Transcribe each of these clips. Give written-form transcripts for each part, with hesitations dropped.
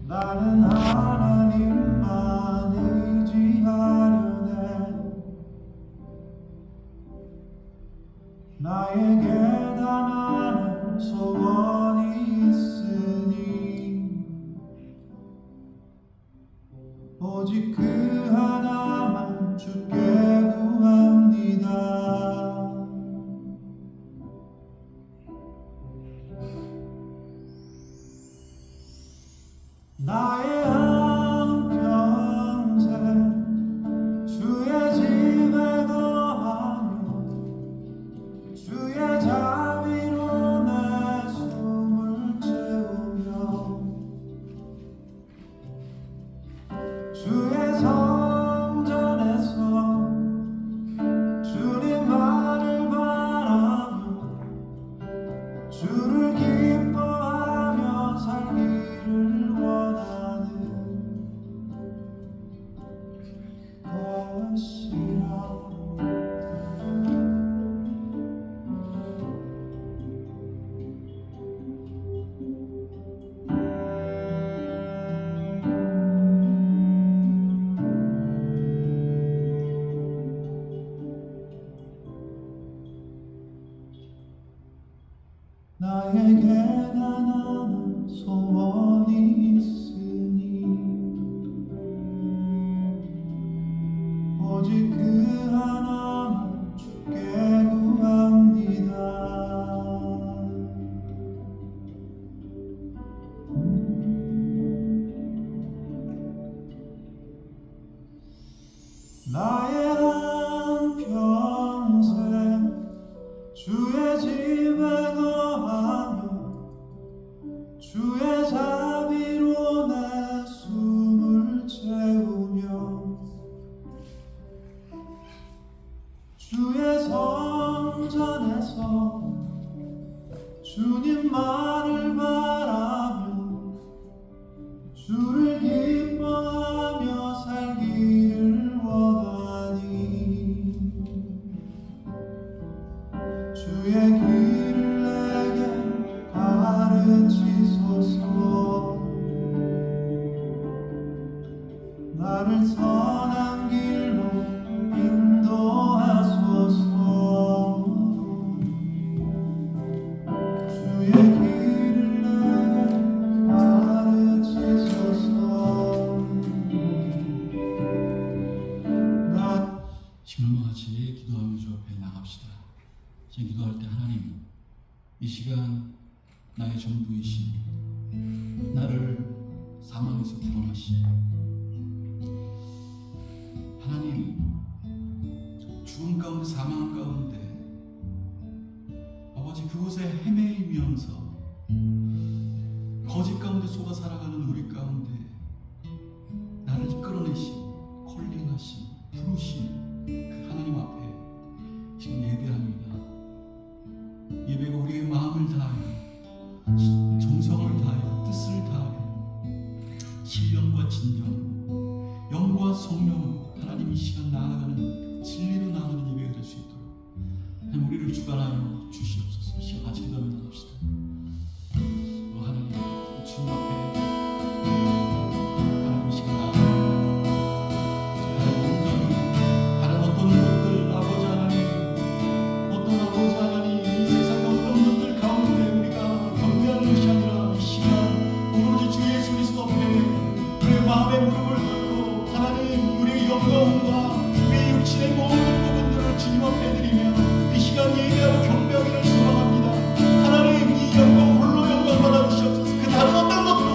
나는 하나님만 의지하려네. 나에게 단 하나 소원이 있으니 오직 그 하나만 주께 구합니다. 나의 한평생 주의 집에 거하며 주의 자비로 내 숨을 채우며 주의 성전에서 주님만을 바라며 주를 기뻐하며 살기를 원하는 것이라. 나에게 단 하나 소원이 있으니 오직 그 하나만 주께 구합니다. 나의 한평생 주의 집에 거하며 주의 자비로 내 숨을 채우며 주의 성전에서 주님만을 바라며 주를 기뻐하며 살기를 원하니 주의 길을 내게 가르치소서. 나를 선한 길로 인도하소서. 주의 길을 내게 가르치소서. 지금과 같이 기도하며 주 앞에 나갑시다. 지금 기도할 때 하나님, 이 시간 나의 전부이신 나를 사망에서 구원하신 하나님, 죽음 가운데 사망 가운데 아버지 그곳에 헤매이면서 거짓 가운데 속아 살아가는 우리 가운데 나를 이끌어내신, 콜링하신, 부르신 그 하나님 앞에 지금 예배합니다. 예배가 우리의 마음을 다하여 정성을 다하여 뜻을 다하여 신령과 진정으로 영과 성령으로 하나님 이 시간 나아가는 진리로 나아가는 예배가 될 수 있도록 하나님 우리를 주관하여 주시옵소서. 이 시간 같이 기도하며 나갑시다. 하나님 주님 앞에 하나님 이 시간 나아가는 하나님 온전히 다른 어떤 것들 아버지 하나님 어떤 아버지 하나님 이 세상의 어떤 것들 가운데 우리가 경배하는 것이 아니라 이 시간 오로지 주 예수 그리스도 앞에 우리의 마음의 무릎을 꿇고 하나님 우리의 영광과 우리의 육신의 모든 부분들을 주님 앞에 드리며 이 시간 예배하고 경배하기를 소망합니다. 하나님 이 영광 홀로 영광 받아주시옵소서. 그 다른 어떤 것도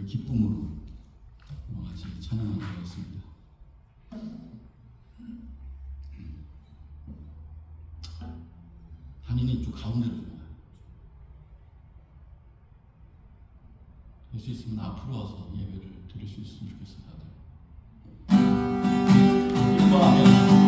우리 기쁨으로 같이 찬양하도록 하겠습니다. 한인이 좀 가운데로 좀 와요. 될 수 있으면 앞으로 와서 예배를 드릴 수 있으면 좋겠어요. 다들 기뻐하며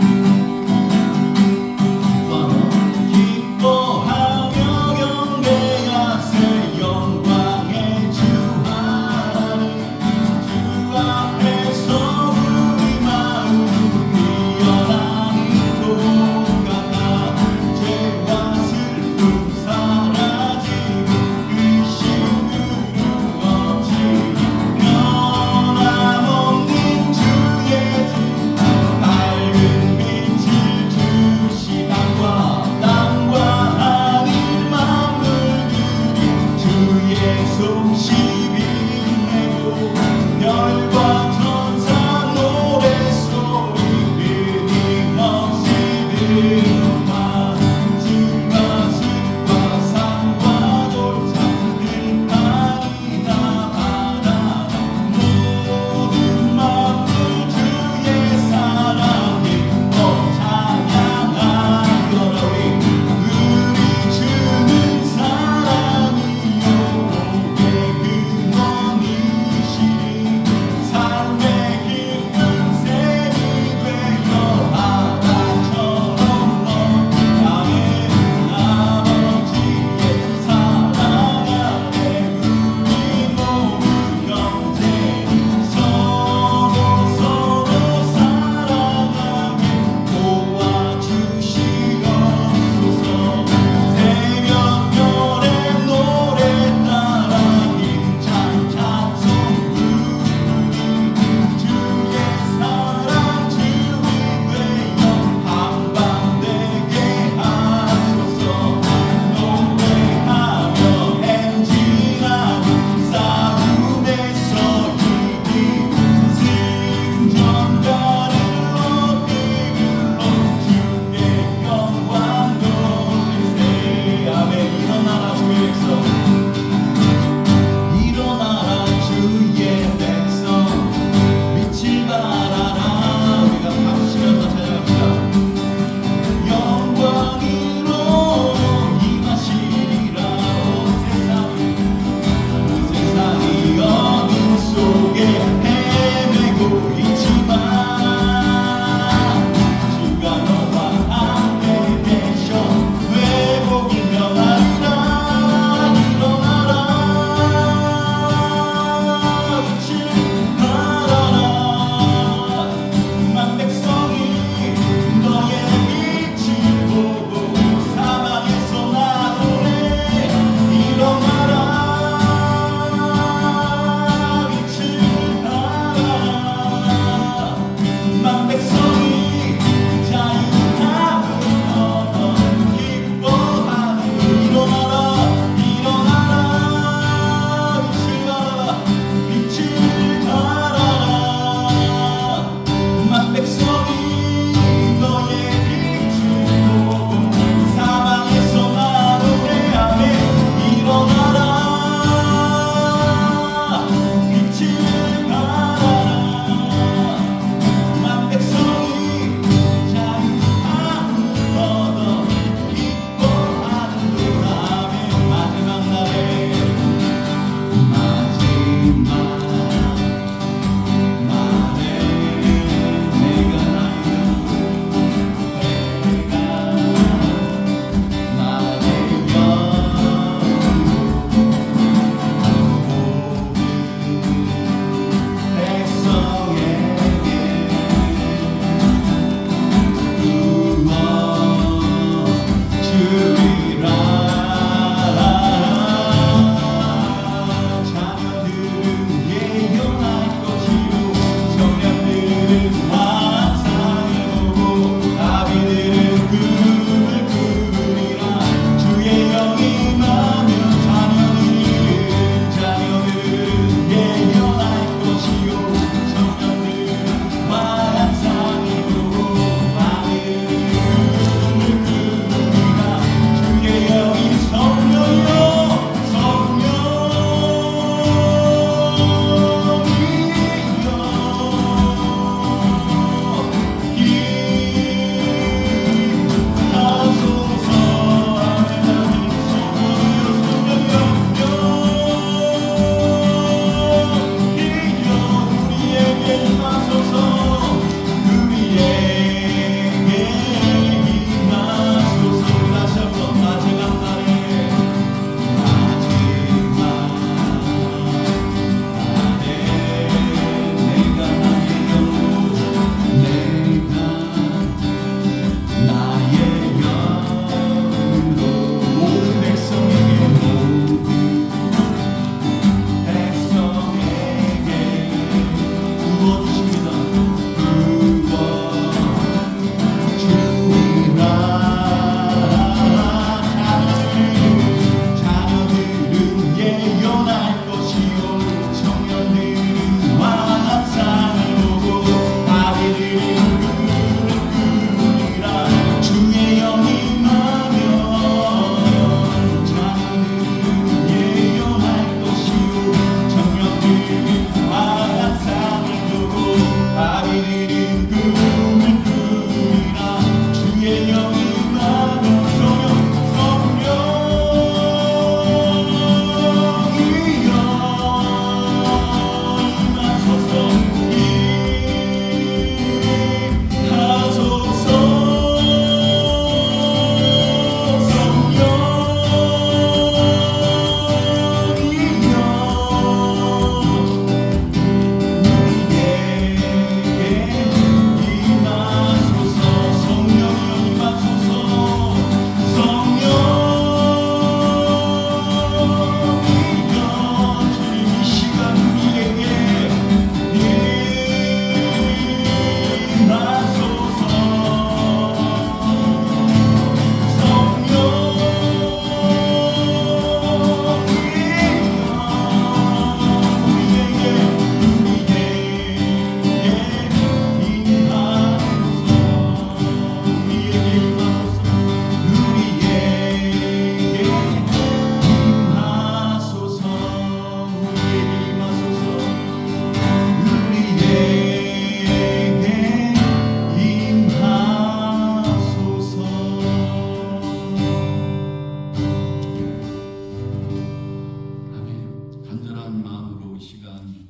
간절한 마음으로 이 시간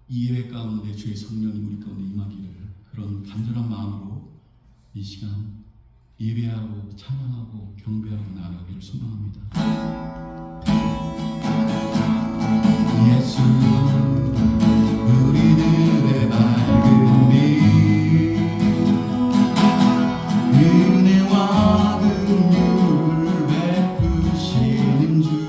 이 예배 가운데 주의 성령이 우리 가운데 임하기를 그런 간절한 마음으로 이 시간 예배하고 찬양하고 경배하고 나아가기를 소망합니다. 예수 우리들의 밝은 빛 은혜와 긍휼을 베푸시는 주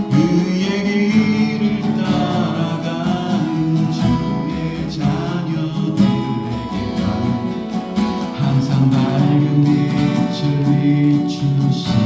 그의 길을 따라가는 주의 자녀들에게 항상 밝은 빛을 비추시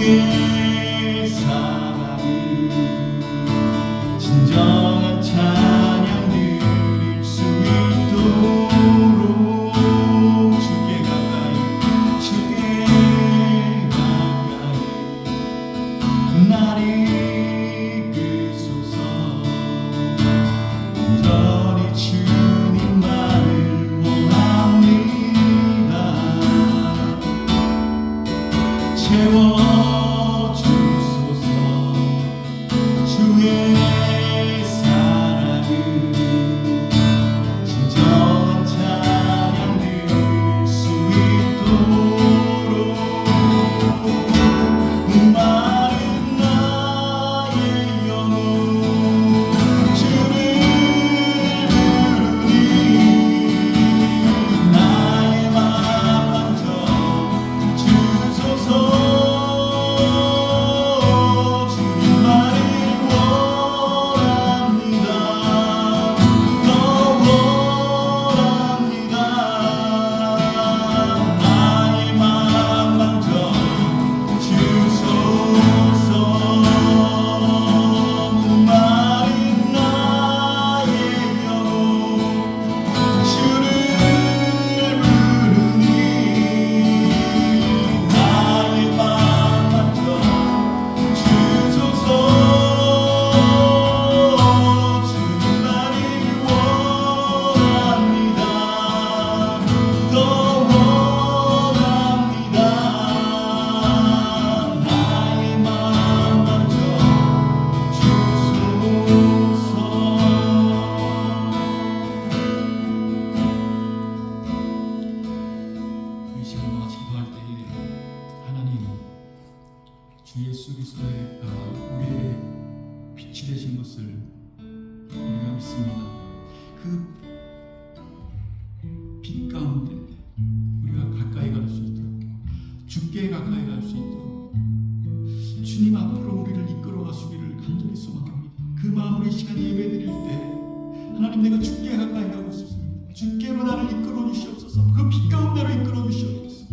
주의 사랑을 진정한 찬양 드릴 수 있도록 주께 가까이 나를 이끌소서. 온전히 주님만을 원합니다. 채워주소서. 주의 사랑을 진정한 찬양 드릴 수 있도록 마른 나의 영혼 주를 부르니 나의 맘 만져 주소서. 주님만을 원합니다. 더 원합니다. 나의 맘 만져 주소서. 마른 나의 영혼 주를 부르니 나의 맘 만져 주소서. 주님만을 원합니다. 더 원합니다. 나의 맘 만져 주소서. 이 시간과 같이 기도할 때에 하나님 주 예수 그리스도의 우리의 빛이 되신 것을 우리가 믿습니다. 그 빛 가운데 우리가 가까이 갈 수 있도록, 주께 가까이 갈 수 있도록 주님 앞으로 우리를 이끌어 가시기를 간절히 소망합니다. 그 마음으로 이 시간 예배 드릴 때 하나님, 내가 주께 가까이 가고 싶습니다. 주께로 나를 이끌어 주시옵소서. 그 빛 가운데로 이끌어 주시옵소서.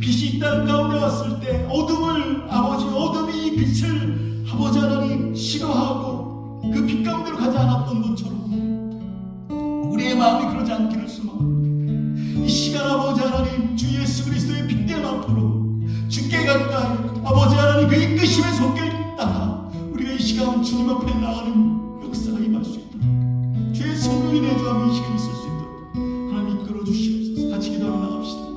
빛이 이 땅 가운데 왔을 때 어둠이 이 빛을 아버지 하나님 싫어하고 그 빛 가운데로 가지 않았던 것처럼 우리의 마음이 그러지 않기를 소망합니다. 이 시간 아버지 하나님, 주 예수 그리스도의 빛된 앞으로 주께 가까이 아버지 하나님 그 이끄심의 손길 따라 우리가 이 시간 주님 앞에 나가는 역사가 임할 수 있도록 주의 성령이 내주하며 이 시간 있을 수 있도록 하나님 이끌어 주시옵소서. 같이 기도하러 나갑시다.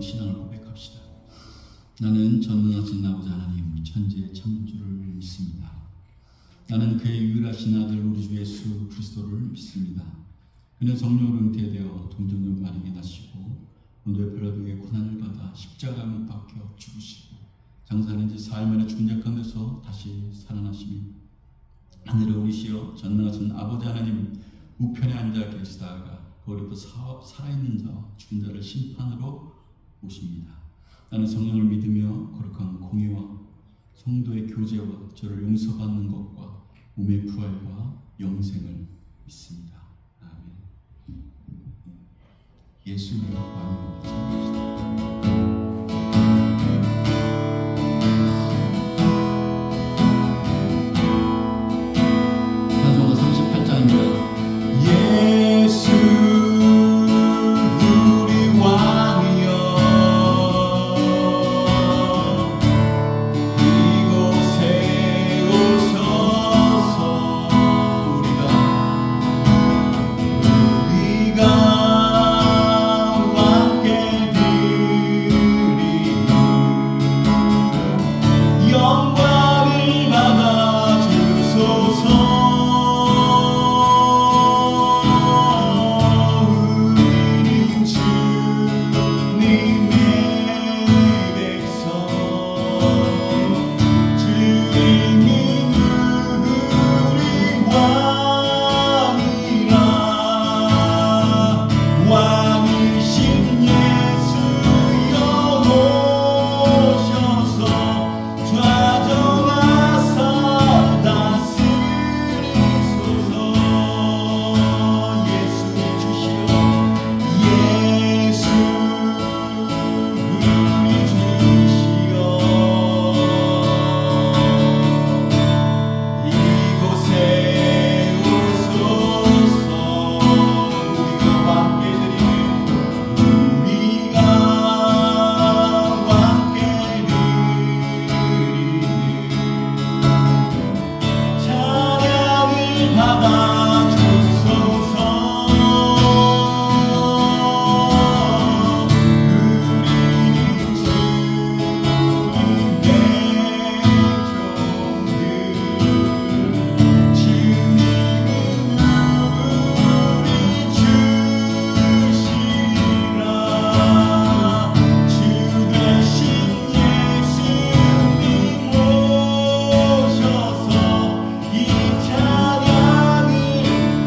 신앙을 고백합시다. 나는 전능하신 아버지 하나님, 천지의 창조주를 믿습니다. 나는 그의 유일하신 아들 우리 주 예수 그리스도를 믿습니다. 그는 성령으로 잉태되어 동정녀 마리아에게 나시고 본토 빌라도에게 고난을 받아 십자가에 못 박혀 죽으시고 장사한 지 사흘 만에 죽은 자 가운데서 다시 살아나시며 하늘에 오르시어 전능하신 아버지 하나님 우편에 앉아 계시다가 거기부터 살아있는 자와 죽은 자를 심판으로 오십니다. 나는 성령을 믿으며 거룩한 공의와 성도의 교제와 저를 용서받는 것과 몸의 부활과 영생을 믿습니다. 아멘. 예수님이 왕입니다. 찬송가 38장입니다. 예수 우리 왕이여 이곳에 오셔서 우리가 함께 드리는 영광을 받아 주소서. 우리는 주님의 백성 주님은 우리 왕이라 왕이신 예수여 오셔서 좌정하사 다스리소서. 예수님 주시오 예수 우리 주시오 이곳에 오소서. 우리가 함께 드리는 찬양을 받아 주소서. 우리는 주님의 종들 주님은 우리 주시라. 주 대신 예수님 오셔서 이 찬양을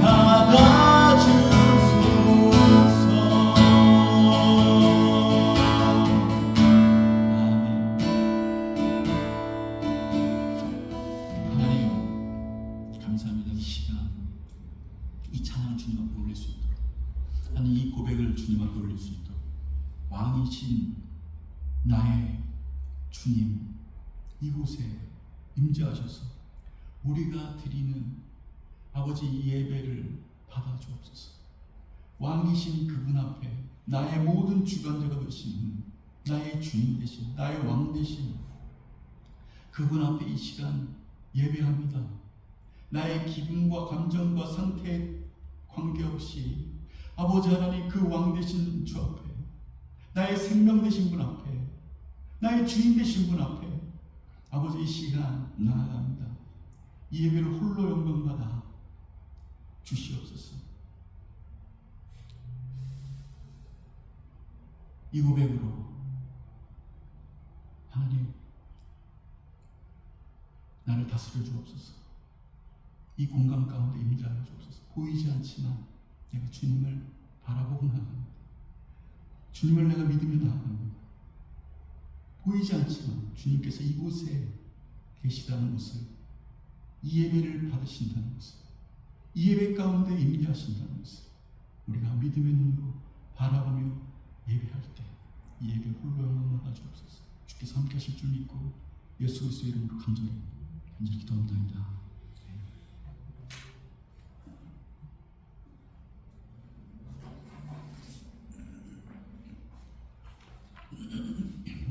받아 주소서. 하나님 감사합니다. 이 시간 이 찬양을 주님 앞에 올릴 수 있도록 하나님 이 고백을 주님 앞에 올릴 수 있도록 왕이신 나의 주님 이곳에 임재하셔서 우리가 드리는 아버지 이 예배를 받아 주옵소서. 왕이신 그분 앞에 나의 모든 주관자가 되신 나의 주인 되신 나의 왕 되신 그분 앞에 이 시간 예배합니다. 나의 기분과 감정과 상태에 관계없이 아버지 하나님 그 왕 되신 주 앞에 나의 생명 되신 분 앞에 나의 주인 되신 분 앞에 아버지 이 시간 나아갑니다. 이 예배를 홀로 영광받아 주시옵소서. 이 고백으로 하나님 나를 다스려 주옵소서. 이 공간 가운데 임재하여 주옵소서. 보이지 않지만 내가 주님을 바라보고 나아갑니다. 주님을 내가 믿으며 나아갑니다. 보이지 않지만 주님께서 이곳에 계시다는 것을 이 예배를 받으신다는 것을 이 예배 가운데 임재하신다는 것을 우리가 믿음의 눈으로 바라보며 예배할 때 이 예배 홀로 영광받아 주옵소서. 주께서 함께 하실 줄 믿고 예수 그리스도 이름으로 간절히 기도합니다.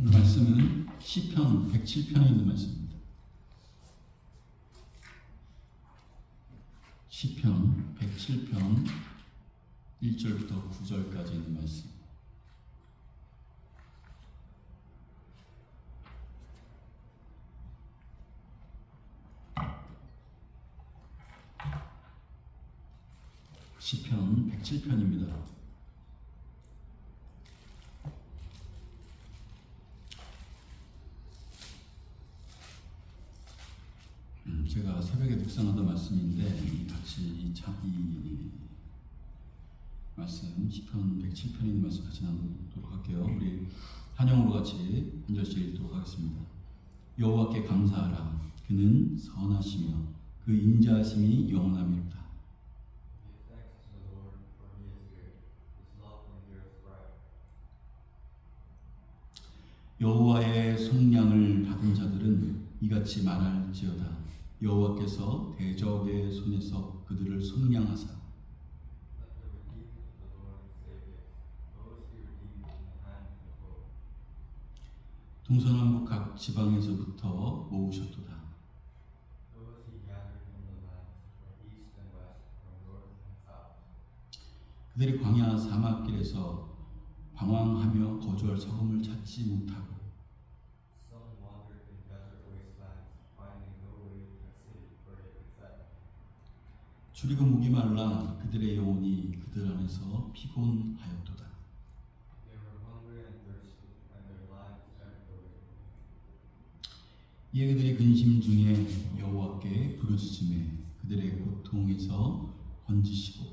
오늘 말씀은 시편 107편에 있는 말씀입니다. 시편 107편 1절부터 9절까지 있는 말씀. 시편 107편입니다. 제가 새벽에 묵상하던 말씀인데 같이 이 말씀 시편 107편에 있는 말씀 같이 나누도록 할게요. 우리 한영으로 같이 한 절씩 읽도록 하겠습니다. 여호와께 감사하라. 그는 선하시며 그 인자하심이 영원함이로다. Give thanks to the Lord, for he is good. His love endures 여호와의 속량을 받은 자들은 이같이 말할지어다. 여호와께서 대적의 손에서 그들을 속량하사 Let the redeemed of the Lord say this, those he redeemed from the hand of the foe. 동서남북 각 지방에서부터 모으셨도다. Those he gathered from the lands, from east and west, from north and south. 그들이 광야 사막길에서 방황하며 거주할 성을 찾지 못하고 Some wandered in desert wastelands, finding no way to a city where they could settle. 줄이고 목이 말라 그들의 영혼이 그들 안에서 피곤하였도다. They were hungry and thirsty, and their lives ebbed away. 이에 그들이 근심 중에 여호와께 부르짖음에 그들의 고통에서 건지시고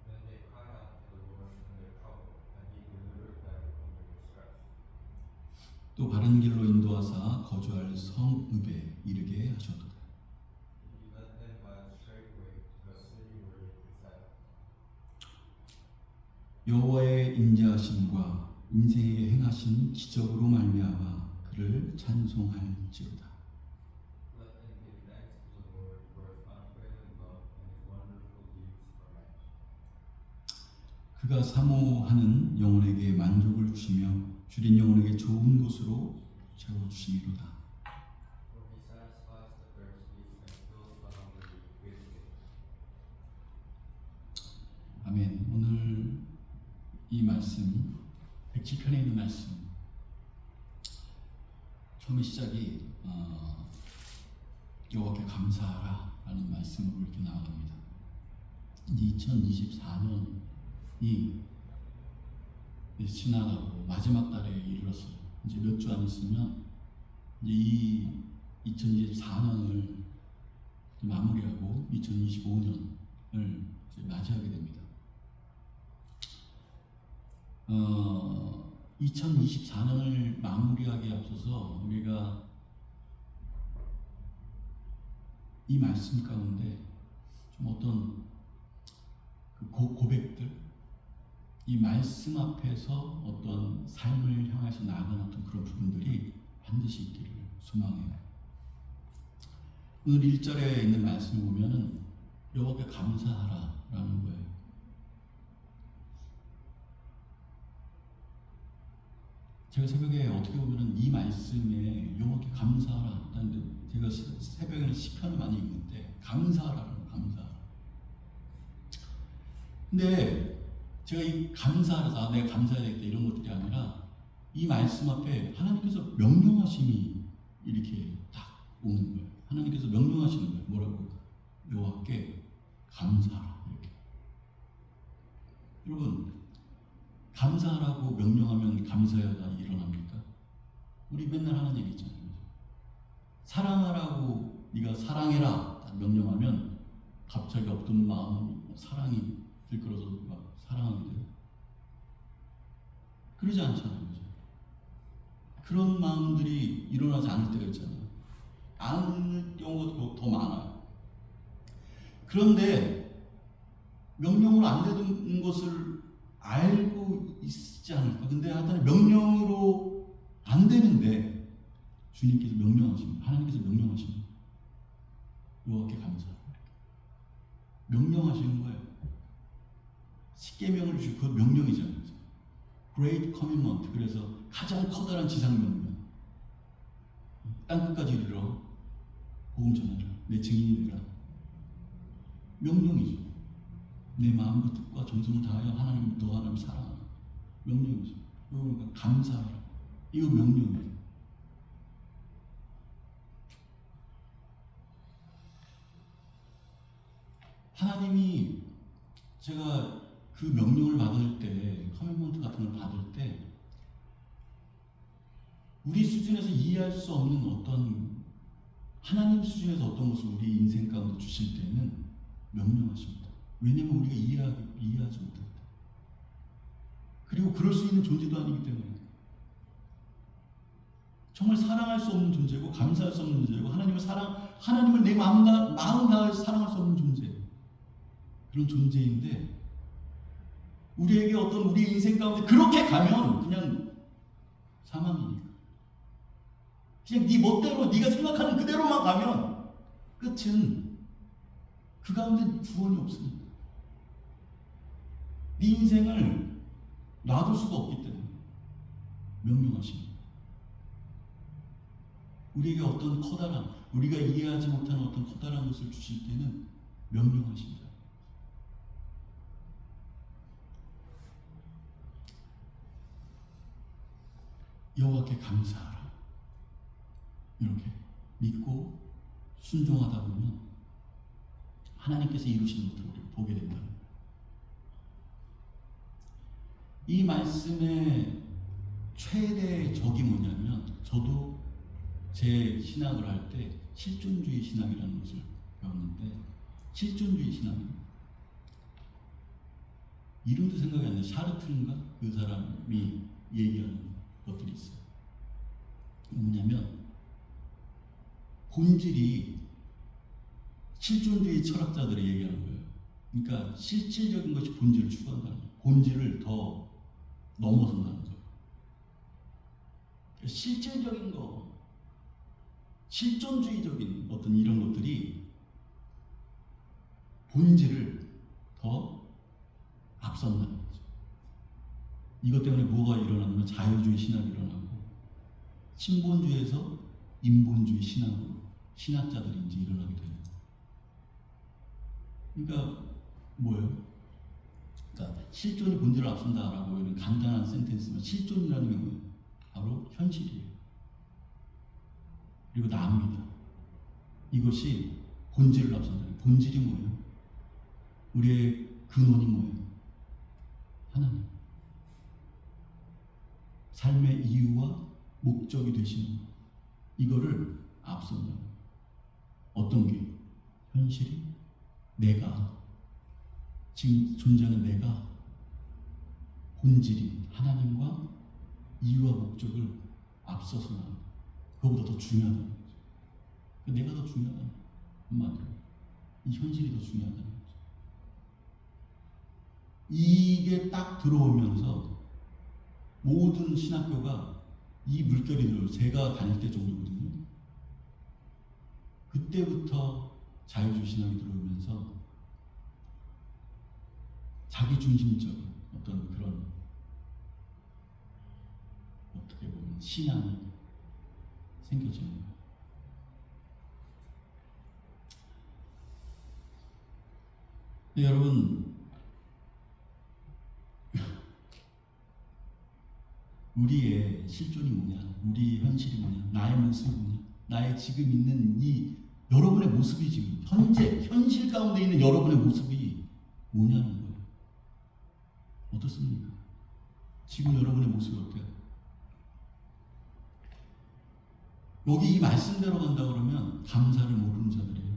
Then they cried out to the Lord in their trouble, and he delivered them from their distress. 또 바른 길로 인도하사 거주할 성읍에 이르게 하셨도다. He led them by a straight way to a city where they could settle. 여호와의 인자하심과 인생에게 행하신 기적으로 말미암아 그를 찬송할지어다. Let them give thanks to the Lord for his unfailing love and his wonderful deeds for men. 그가 사모하는 영혼에게 만족을 주시며 줄인 영혼에게 좋은 곳으로 채워주시리로다. For he satisfies the thirsty and fills the hungry with good. 아멘. 오늘 이 말씀 107편에 있는 말씀 처음에 시작이 여호와께 감사하라 라는 말씀으로 이렇게 나아갑니다. 이제 2024년이 지나가고 마지막 달에 이르렀어요. 이제 몇 주 안 있으면 이제 이 2024년을 마무리하고 2025년을 이제 맞이하게 됩니다. 2024년을 마무리하기에 앞서서 우리가 이 말씀 가운데 좀 어떤 그 고백들, 이 말씀 앞에서 어떤 삶을 향해서 나아가는 어떤 그런 부분들이 반드시 있기를 소망해요. 오늘 1절에 있는 말씀을 보면은 여호와께 감사하라 라는 거예요. 제가 새벽에 어떻게 보면은 이 말씀에 여호와께 감사하라 하는데 제가 새벽에는 시편을 많이 읽는데 감사하라는 감사하라. 근데 제가 이 감사하라, 내가 감사해야 되겠다 이런 것들이 아니라 이 말씀 앞에 하나님께서 명령하심이 이렇게 딱 오는 거예요. 하나님께서 명령하시는 거예요. 뭐라고? 여호와께 감사하라 이렇게. 여러분 감사하라고 명령하면 감사하다 일어납니까? 우리 맨날 하는 얘기 있잖아요. 사랑하라고 네가 사랑해라 명령하면 갑자기 없던 마음 사랑이 들끓어서 막 사랑하게 돼요. 그러지 않잖아요. 그죠? 그런 마음들이 일어나지 않을 때가 있잖아요. 않을 경우가 더 많아요. 그런데 명령으로 안 되는 것을 알고 있지 않을까? 근데 하여튼 명령으로 안 되는데 주님께서 명령하십니다. 하나님께서 명령하십니다. 여호와께 감사하라. 명령하시는 거예요. 십계명을 주시고 그 명령이잖아요. Great Commandment. 그래서 가장 커다란 지상명령. 땅끝까지 이르러 복음 전하라. 내 증인이 되라. 명령이죠. 내 마음과 뜻과 정성을 다하여 하나님 너 하나님 사랑하라. 명령이죠. 그러니까 감사하라. 이거 명령이에요. 하나님이 제가 그 명령을 받을 때, 커맨먼트 같은 걸 받을 때 우리 수준에서 이해할 수 없는 어떤 하나님 수준에서 어떤 것을 우리 인생 가운데 주실 때는 명령하십니다. 왜냐하면 우리가 이해하지 못할 때, 그리고 그럴 수 있는 존재도 아니기 때문에 정말 사랑할 수 없는 존재고 감사할 수 없는 존재고 하나님을 내 마음 다해 사랑할 수 없는 존재, 그런 존재인데 우리에게 어떤 우리 인생 가운데 그렇게 가면 그냥 사망이니까 그냥 네 멋대로 네가 생각하는 그대로만 가면 끝은 그 가운데 구원이 없습니다. 네 인생을 놔둘 수가 없기 때문에 명령하십니다. 우리에게 어떤 커다란, 우리가 이해하지 못하는 어떤 커다란 것을 주실 때는 명령하십니다. 여호와께 감사하라. 이렇게 믿고 순종하다 보면 하나님께서 이루시는 것들을 우리가 보게 된다는 거예요. 이 말씀의 최대의 적이 뭐냐면, 저도 제 신학을 할 때 실존주의 신학이라는 것을 배웠는데, 실존주의 신학은 이름도 생각이 안 나요. 샤르트인가? 그 사람이 얘기하는 것들이 있어요. 뭐냐면 본질이, 실존주의 철학자들이 얘기하는 거예요. 그러니까 실질적인 것이 본질을 추구한다는 거예요. 본질을 더 넘어선다는 거예요. 실질적인 거, 실존주의적인 어떤 이런 것들이 본질을 더 앞선다는 거죠. 이것 때문에 뭐가 일어나면 자유주의 신학이 일어나고, 신본주의에서 인본주의 신학으로 신학자들이 이제 일어나게 돼요. 그러니까 뭐예요? 그러니까 실존이 본질을 앞선다라고 하는 간단한 센텐스면, 실존이라는 게 뭐예요? 바로 현실이에요. 그리고 나입니다. 이것이 본질을 앞선다. 본질이 뭐예요? 우리의 근원이 뭐예요? 하나님. 삶의 이유와 목적이 되시는 것. 이거를 앞선다. 어떤 게? 현실이, 내가, 지금 존재하는 내가 본질인 하나님과 이유와 목적을 앞서서 나간다. 그거보다 더 중요하다는 거죠. 내가 더 중요하다는 거죠. 한마디로 이 현실이 더 중요하다는 거죠. 이게 딱 들어오면서 모든 신학교가 이 물결이 들어요. 제가 다닐 때 정도거든요. 그때부터 자유주의 신학이 들어오면서 자기중심적인 어떤 그런, 어떻게 보면 신앙이 생겨지는 거예요. 네, 여러분, 우리의 실존이 뭐냐, 우리의 현실이 뭐냐, 나의 모습이 뭐냐, 나의 지금 있는 이 여러분의 모습이, 지금 현실 가운데 있는 여러분의 모습이 뭐냐는 거예요. 어떻습니까? 지금 여러분의 모습이 어때요? 여기 이 말씀대로 간다 그러면 감사를 모르는 자들이에요.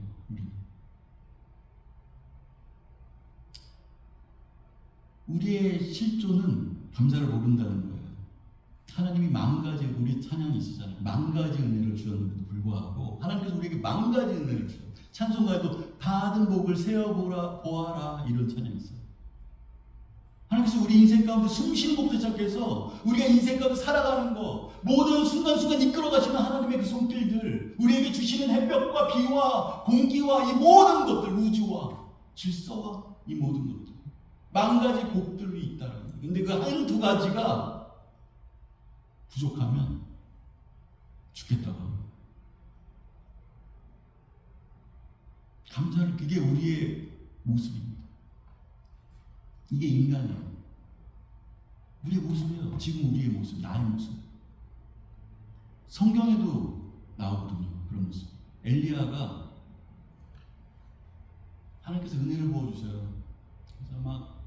우리의 실존은 감사를 모른다는 거예요. 하나님이 만가지, 우리 찬양이 있었잖아요. 만가지 은혜를 주었는데도 불구하고 하나님께서 우리에게 만가지 은혜를 주셨어요. 찬송가에도 받은 복을 세어보라 보아라, 이런 찬양이 있어요. 하나님께서 우리 인생 가운데 숨쉬는 것부터 시작해서 우리가 인생 가운데 살아가는 거, 모든 순간순간 이끌어가시는 하나님의 그 손길들, 우리에게 주시는 햇볕과 비와 공기와 이 모든 것들, 우주와 질서와 이 모든 것들, 만 가지 복들이 있다는 거예요. 근데 그 한두 가지가 부족하면 죽겠다고 합니다. 감사를, 그게 우리의 모습입니다. 이게 인간이에요. 우리의 모습이에요. 지금 우리의 모습, 나의 모습. 성경에도 나오거든요, 그런 모습. 엘리야가 하나님께서 은혜를 부어주세요. 그래서 막,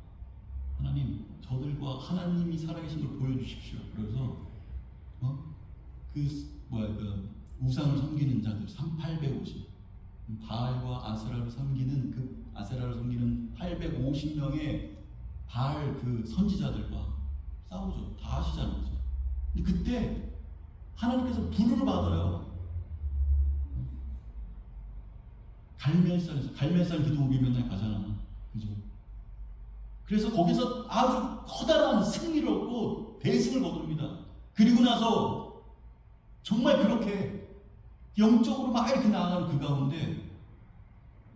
하나님, 저들과 하나님이 살아계신 걸 보여주십시오. 그래서 그 우상을 섬기는 자들 850, 바알과 아세라를 섬기는 그 아세라를 섬기는 850명의 바알 그 선지자들과 싸우죠. 다 아시잖아요. 근데 그때 하나님께서 불을 받아요. 갈멜산에서, 갈멜산 기도 우리 맨날 가잖아, 그죠? 그래서 거기서 아주 커다란 승리를 얻고 대승을 거둡니다. 그리고 나서 정말 그렇게 영적으로 막 이렇게 나아가는 그 가운데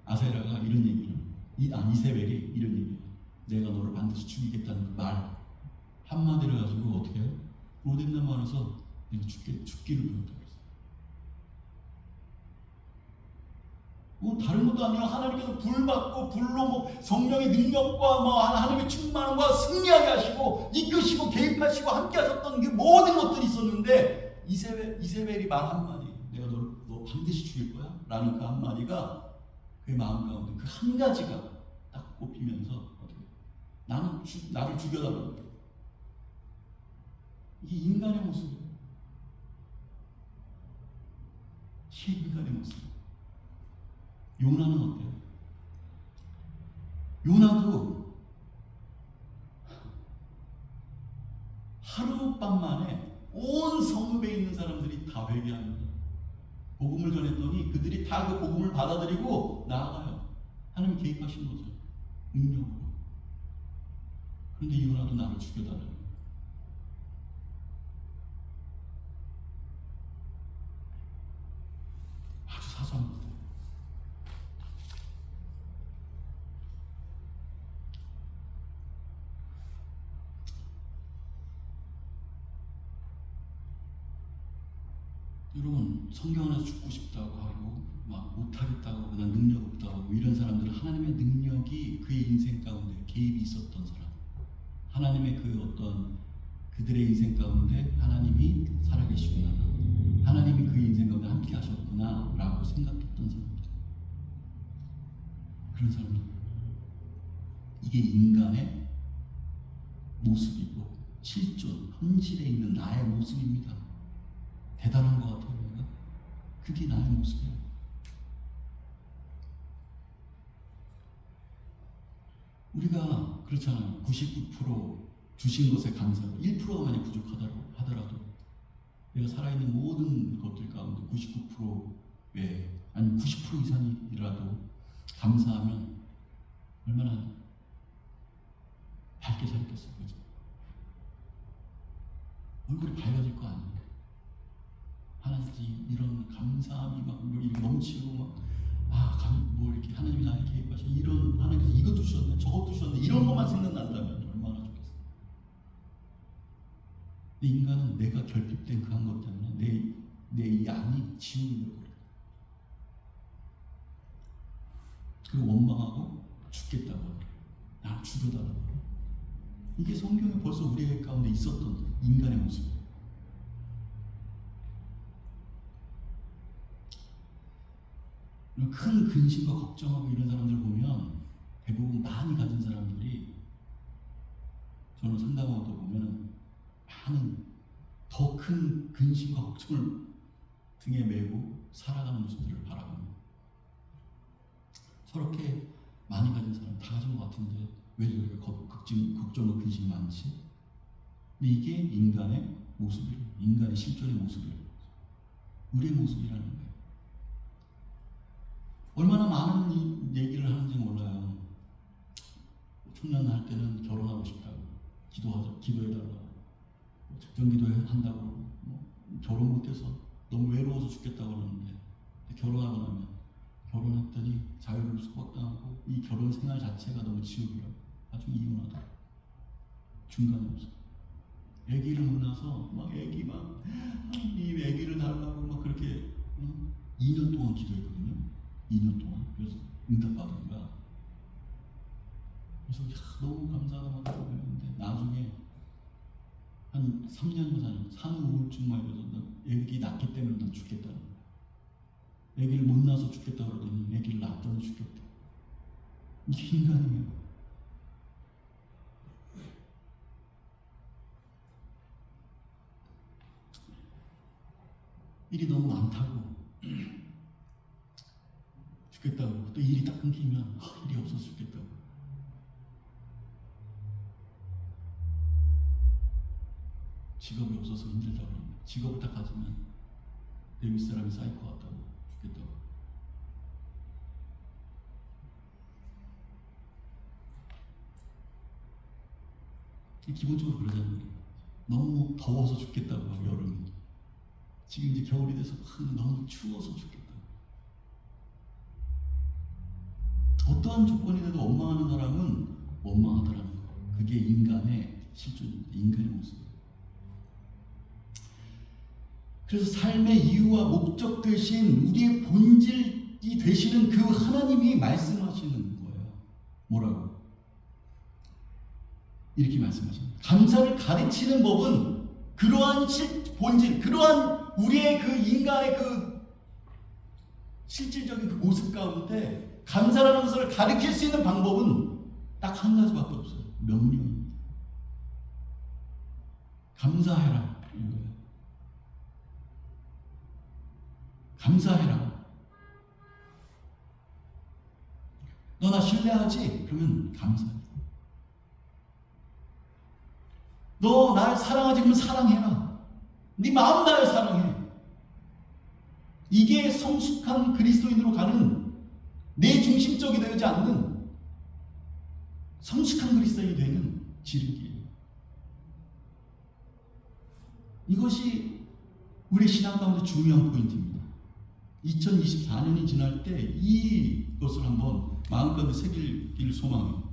아세라가 이런 얘기를, 이세벨이 이런 얘기를, 내가 너를 반드시 죽이겠다는 그 말 한마디를 가지고 어떻게 해요? 로뎀나무 안에서 내가 죽기를 부렸다고 그랬어요. 다른 것도 아니라 하나님께서 불 받고 불로 뭐 성령의 능력과 뭐 하나님의 충만함과 승리하게 하시고 이끄시고 개입하시고 함께 하셨던 그 모든 것들이 있었는데 이세벨이 말 한마디, 내가 너 반드시 죽일 거야 라는 그 한마디가 그의 마음 가운데 그 한 가지가 딱 꼽히면서 어떻게 나를 죽여달라고. 이게 인간의 모습이에요. 이게 인간의 모습이에요. 요나는 어때요? 요나도 하룻밤 만에 온 성읍에 있는 사람들이 다 회개합니다. 복음을 전했더니 그들이 다 그 복음을 받아들이고 나아가요. 하나님 개입하신 거죠. 능력으로. 그런데 요나도 나를 죽여달라고. 아주 사소한 것. 여러분, 성경 안에서 죽고 싶다고 하고 막 못하겠다고 하고 난 능력 없다고 하고 이런 사람들은 하나님의 능력이 그의 인생 가운데 개입이 있었던 사람, 하나님의 그 어떤 그들의 인생 가운데 하나님이 살아계시구나, 하나님이 그의 인생 가운데 함께 하셨구나 라고 생각했던 사람들, 그런 사람들. 이게 인간의 모습이고 실존 현실에 있는 나의 모습입니다. 대단한 것 같아요. 내가 그게 나의 모습이에요. 우리가 그렇잖아요. 99% 주신 것에 감사하고 1%가 만약 부족하더라도 내가 살아있는 모든 것들 가운데 99%에 아니 90% 이상이라도 감사하면 얼마나 밝게 살겠어요. 그죠? 얼굴이 밝아질 거 아니에요. 하나님 이런 감사함이 막 이렇게 넘치고 뭐 이렇게 하나님이 나에게 개입하셔 이런 하나님께서 이것도 주셨네 저것도 주셨네 이런 것만 생각난다면 얼마나 좋겠어요. 근데 인간은 내가 결핍된 그 한 것 때문에 내 이 안이 지우는 거예요. 그리고 원망하고 죽겠다고 하고 나 죽여달라고 하고. 이게 성경에 벌써 우리 가운데 있었던 인간의 모습이에요. 큰 근심과 걱정하고 이런 사람들 보면 대부분 많이 가진 사람들이 저는 상담하다 보면 많은 더 큰 근심과 걱정을 등에 메고 살아가는 모습들을 바라봅니다. 저렇게 많이 가진 사람 다 가진 것 같은데 왜 저렇게 걱정과 근심이 많지? 근데 이게 인간의 모습이에요. 인간의 실존의 모습이에요. 우리의 모습이라는 거예요. 얼마나 많은 얘기를 하는지 몰라요. 청년 할 때는 결혼하고 싶다고 기도해달라고 적정기도 한다고 결혼 못해서 너무 외로워서 죽겠다고 그러는데 결혼하고 나면 결혼했더니 자유를 소박당하고 이 결혼 생활 자체가 너무 지옥이라고 나중에 이혼하다 중간에 없어. 아기를 못 낳아서 이 아기를 달라고 막 그렇게 2년 동안 기도했거든요. 2년 동안. 그래서 응답받은 거야. 그래서 너무 감사하다고 했는데 나중에 한 3년 산후 우울증만 이러서 애기 낳기 때문에 난 죽겠다는 거야. 애기를 못 낳아서 죽겠다 그러더니 애기를 낳았더니 죽겠대. 이게 인간이에요. 일이 너무 많다고 죽겠다고 또 일이 딱 끊기면 일이 없어서 죽겠다고. 직업이 없어서 힘들다고 그러면 직업을 딱 가지면 내 윗사람이 사이코 같다고 죽겠다고. 기본적으로 그러잖아요. 너무 더워서 죽겠다고 여름이. 지금 이제 겨울이 돼서 너무 추워서 죽겠다. 어떠한 조건이 돼도 원망하는 사람은 원망하더라는 거예요. 그게 인간의 실존입니다. 인간의 모습이에요. 그래서 삶의 이유와 목적 대신 우리의 본질이 되시는 그 하나님이 말씀하시는 거예요. 뭐라고? 이렇게 말씀하십니다. 감사를 가르치는 법은 그러한 본질, 그러한 우리의 그 인간의 그 실질적인 그 모습 가운데 감사라는 것을 가르칠 수 있는 방법은 딱 한 가지밖에 없어요. 명령입니다. 감사해라. 이거예요. 감사해라. 너 나 신뢰하지? 그러면 감사해. 너 날 사랑하지? 그러면 사랑해라. 네 마음 다해 사랑해. 이게 성숙한 그리스도인으로 가는 내 중심적이 되지 않는 성숙한 그리스도인이 되는 지름길이에요. 이것이 우리 신앙 가운데 중요한 포인트입니다. 2024년이 지날 때 이것을 한번 마음 가운데 새길 소망이에요.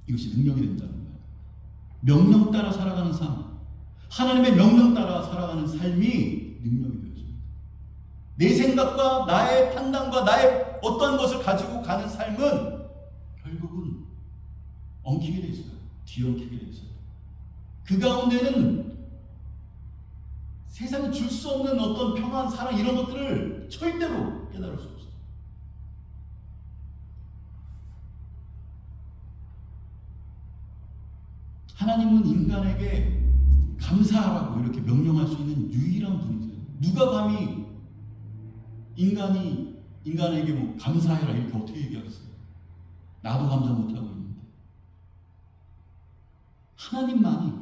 이것이 능력이 된다는 거예요. 명령 따라 살아가는 삶, 하나님의 명령 따라 살아가는 삶이 능력이 되어집니다. 내 생각과 나의 판단과 나의 어떤 것을 가지고 가는 삶은 결국은 엉키게 돼 있어요. 뒤엉키게 돼 있어요. 그 가운데는 세상이 줄 수 없는 어떤 평안, 사랑 이런 것들을 절대로 깨달을 수 없어요. 하나님은 인간에게 감사하라고 이렇게 명령할 수 있는 유일한 분이세요. 누가 감히 인간에게 뭐 감사해라 이렇게 어떻게 얘기하겠어요? 나도 감사 못하고 있는데. 하나님만이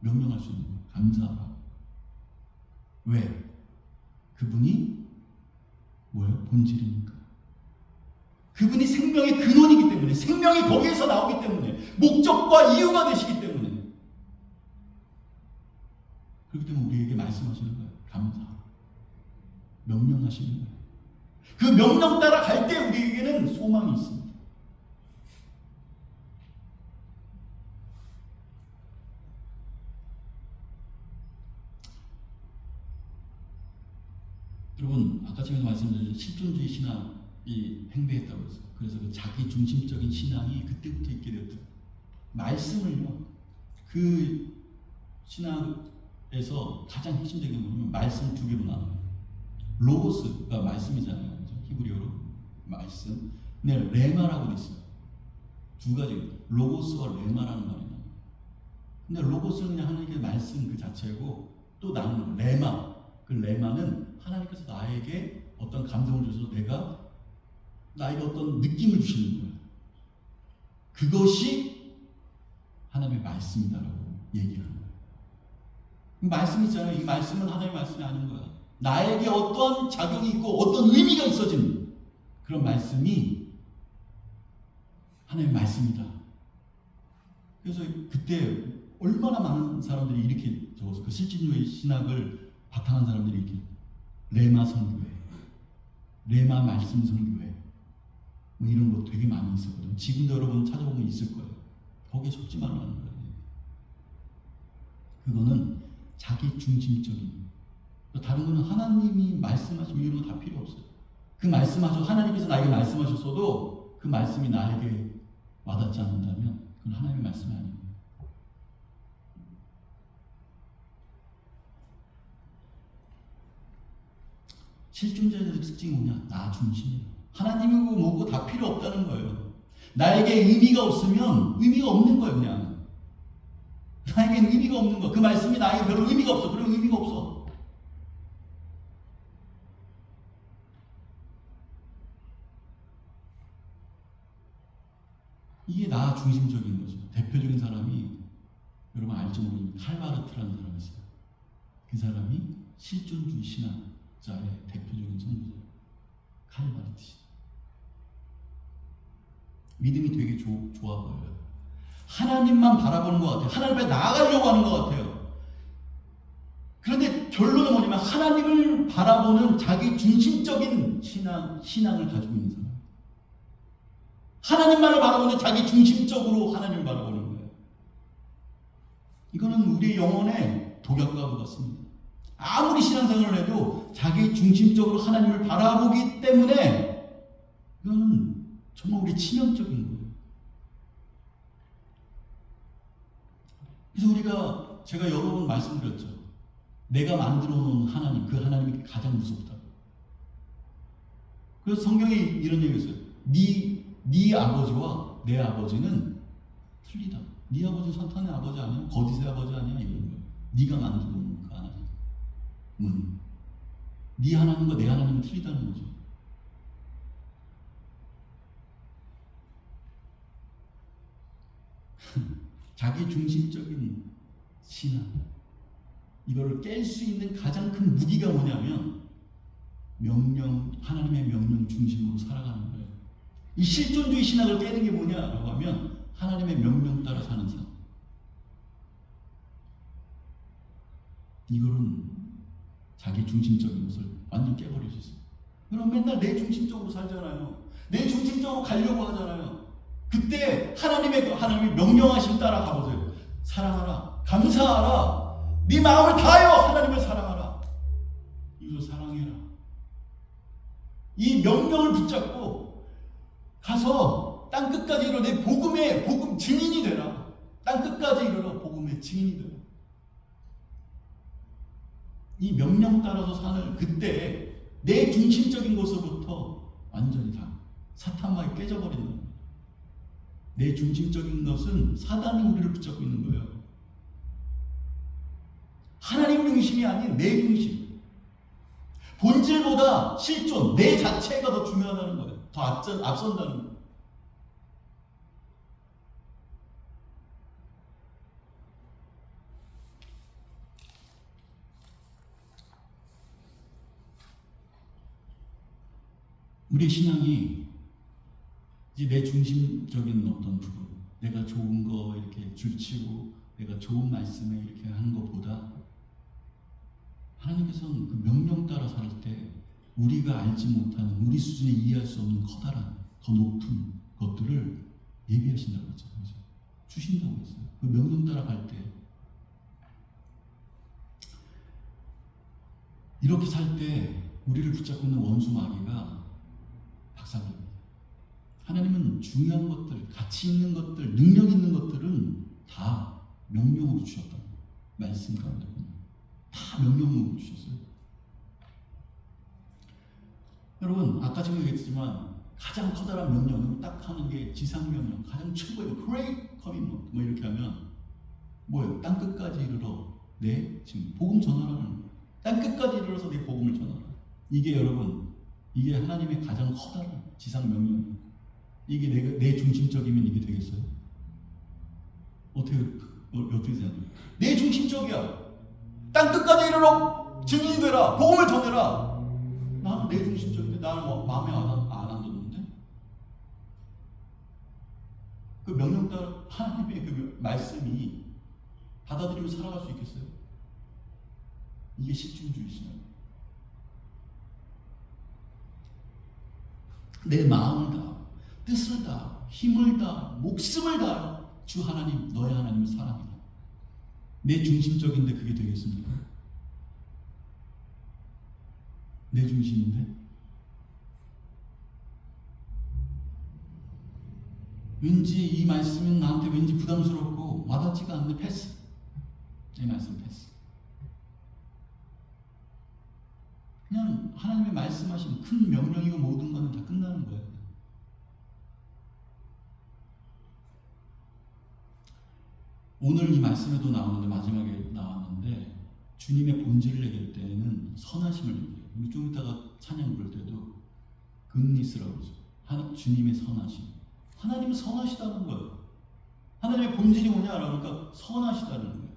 명령할 수 있는 거예요. 감사하라. 왜? 그분이 뭐예요? 본질이니까. 그분이 생명의 근원이기 때문에, 생명이 거기에서 나오기 때문에, 목적과 이유가 되시기 때문에. 그렇기 때문에 우리에게 말씀하시는 거예요. 감사하라. 명령하시는 거예요. 그 명령 따라 갈 때 우리에게는 소망이 있습니다. 여러분, 아까 제가 말씀드린 실존주의 신앙이 팽배했다고 했어요. 그래서 그 자기 중심적인 신앙이 그때부터 있게 되었다. 말씀을요, 그 신앙에서 가장 핵심적인 부분은 말씀 두 개로 나눠요. 로고스가 말씀이잖아요. 그렇죠? 히브리어로 말씀. 네, 레마라고 돼 있어요. 두 가지, 로고스와 레마라는 말이 나와요. 근데 로고스는 그냥 하나님의 말씀 그 자체고, 또 나는 레마. 그 레마는 하나님께서 나에게 어떤 감동을 주셔서 나에게 어떤 느낌을 주시는 거예요. 그것이 하나님의 말씀이다라고 얘기하는 거예요. 말씀 있잖아요. 이 말씀은 하나님의 말씀이 아닌 거야. 나에게 어떤 작용이 있고 어떤 의미가 있어지는 그런 말씀이 하나님의 말씀이다. 그래서 그때 얼마나 많은 사람들이 이렇게 적어서 그 실진주의 신학을 바탕한 사람들이 이렇게 레마 선교회, 레마 말씀 선교회 뭐 이런 거 되게 많이 있었거든요. 지금도 여러분 찾아보면 있을 거예요. 거기에 속지 말라는 거예요. 그거는 자기 중심적인, 다른 거는 하나님이 말씀하시면 이런 거 다 필요 없어요. 그 말씀하셔, 하나님께서 나에게 말씀하셨어도 그 말씀이 나에게 와닿지 않는다면 그건 하나님의 말씀이 아닙니다. 실존자의 특징이 뭐냐? 나 중심이에요. 하나님이고 뭐고 다 필요 없다는 거예요. 나에게 의미가 없으면 의미가 없는 거예요. 그냥 나에게는 의미가 없는 거. 그 말씀이 나에게 별로 의미가 없어. 그러면 의미가 없어. 이게 나 중심적인 거죠. 대표적인 사람이 여러분 알지 모르겠는데 칼바르트라는 사람이 있어요. 그 사람이 실존주의 신학자의 대표적인 선구자예요. 칼바르트 씨. 믿음이 되게 좋아 보여요. 하나님만 바라보는 것 같아요. 하나님 앞에 나아가려고 하는 것 같아요. 그런데 뭐냐면 하나님을 바라보는 자기 중심적인 신앙을 가지고 있는 사람. 하나님만을 바라보는 자기 중심적으로 하나님을 바라보는 거예요. 이거는 우리의 영혼의 독약과도 같습니다. 아무리 신앙생활을 해도 자기 중심적으로 하나님을 바라보기 때문에 이거는 정말 우리 치명적인 거예요. 그래서 제가 여러 번 말씀드렸죠. 내가 만들어 놓은 하나님, 그 하나님이 가장 무섭다. 그래서 성경에 이런 얘기가 있어요. 네 아버지와 내 아버지는 틀리다. 네 아버지는 사탄의 아버지 아니야? 거짓의 아버지 아니야? 이런 거예요. 네가 만들어 놓은 그 하나님은 네 하나님과 내 하나님은 틀리다는 거죠. 자기 중심적인 신앙, 이거를 깰 수 있는 가장 큰 무기가 뭐냐면 하나님의 명령 중심으로 살아가는 거예요. 이 실존주의 신학을 깨는 게 뭐냐라고 하면 하나님의 명령 따라 사는 삶. 이거는 자기 중심적인 것을 완전 깨버릴 수 있어요. 그럼 맨날 내 중심적으로 살잖아요. 내 중심적으로 가려고 하잖아요. 그때 하나님의 명령하심 따라 가보세요. 사랑하라, 감사하라, 네 마음을 다하여 하나님을 사랑하라, 이걸 사랑해라. 이 명령을 붙잡고 가서 땅 끝까지 이르러 내 복음 증인이 되라. 땅 끝까지 이르러 복음의 증인이 되라. 이 명령 따라서 사는 그때 내 중심적인 것으로부터 완전히 다 사탄마에 깨져버리는 거예요. 내 중심적인 것은 사단이 우리를 붙잡고 있는 거예요. 하나님 중심이 아닌 내 중심. 본질보다 실존, 내 자체가 더 중요하다는 거예요. 더 앞선다는 거예요. 우리의 신앙이 이제 내 중심적인 어떤 부분, 내가 좋은 거 이렇게 줄치고 내가 좋은 말씀에 이렇게 하는 것보다 하나님께서는 그 명령 따라 살 때 우리가 알지 못하는, 우리 수준에 이해할 수 없는 커다란, 더 높은 것들을 예비하신다고 했죠. 그렇죠? 주신다고 했어요. 그 명령 따라 갈 때 이렇게 살 때 우리를 붙잡고 있는 원수 마귀가 박살납니다. 하나님은 중요한 것들, 가치 있는 것들, 능력 있는 것들은 다 명령으로 주셨다. 말씀 가운데 보면 다 명령으로 주셨어요. 여러분, 아까 제가 얘기했지만 가장 커다란 명령은 딱 하는 게 지상명령, 가장 최고의 Great Commandment 뭐 이렇게 하면 뭐예요? 땅 끝까지 이르러 내 지금 복음 전하라는 거예요. 땅 끝까지 이르러서 내 복음을 전하라. 이게 여러분, 이게 하나님의 가장 커다란 지상명령이에요. 이게 내 중심적이면 이게 되겠어요? 어떻게 생각해요? 내 중심적이야. 땅 끝까지 이르러 증인이 되라. 복음을 전해라. 나는 내 중심적인데 나는 마음에 안 들었는데? 그 명령 따라 하나님의 그 말씀이 받아들이고 살아갈 수 있겠어요? 이게 실존주의 신앙이에요. 내 마음을 다, 뜻을 다, 힘을 다, 목숨을 다 주 하나님, 너의 하나님을 사랑해라. 내 중심적인데 그게 되겠습니까? 내 중심인데? 왠지 이 말씀은 나한테 왠지 부담스럽고 와닿지가 않네. 패스. 이 말씀 패스. 그냥 하나님의 말씀하신 큰 명령이고 모든 거는 다 끝나는 거예요. 오늘 이 말씀에도 나오는데, 마지막에 나왔는데, 주님의 본질을 얘기할 때는 선하심을 얘기해요. 우리 좀 이따가 찬양 부를 때도 굿니스라고 그러죠. 주님의 선하심. 하나님은 선하시다는 거예요. 하나님의 본질이 뭐냐 그러니까 선하시다는 거예요.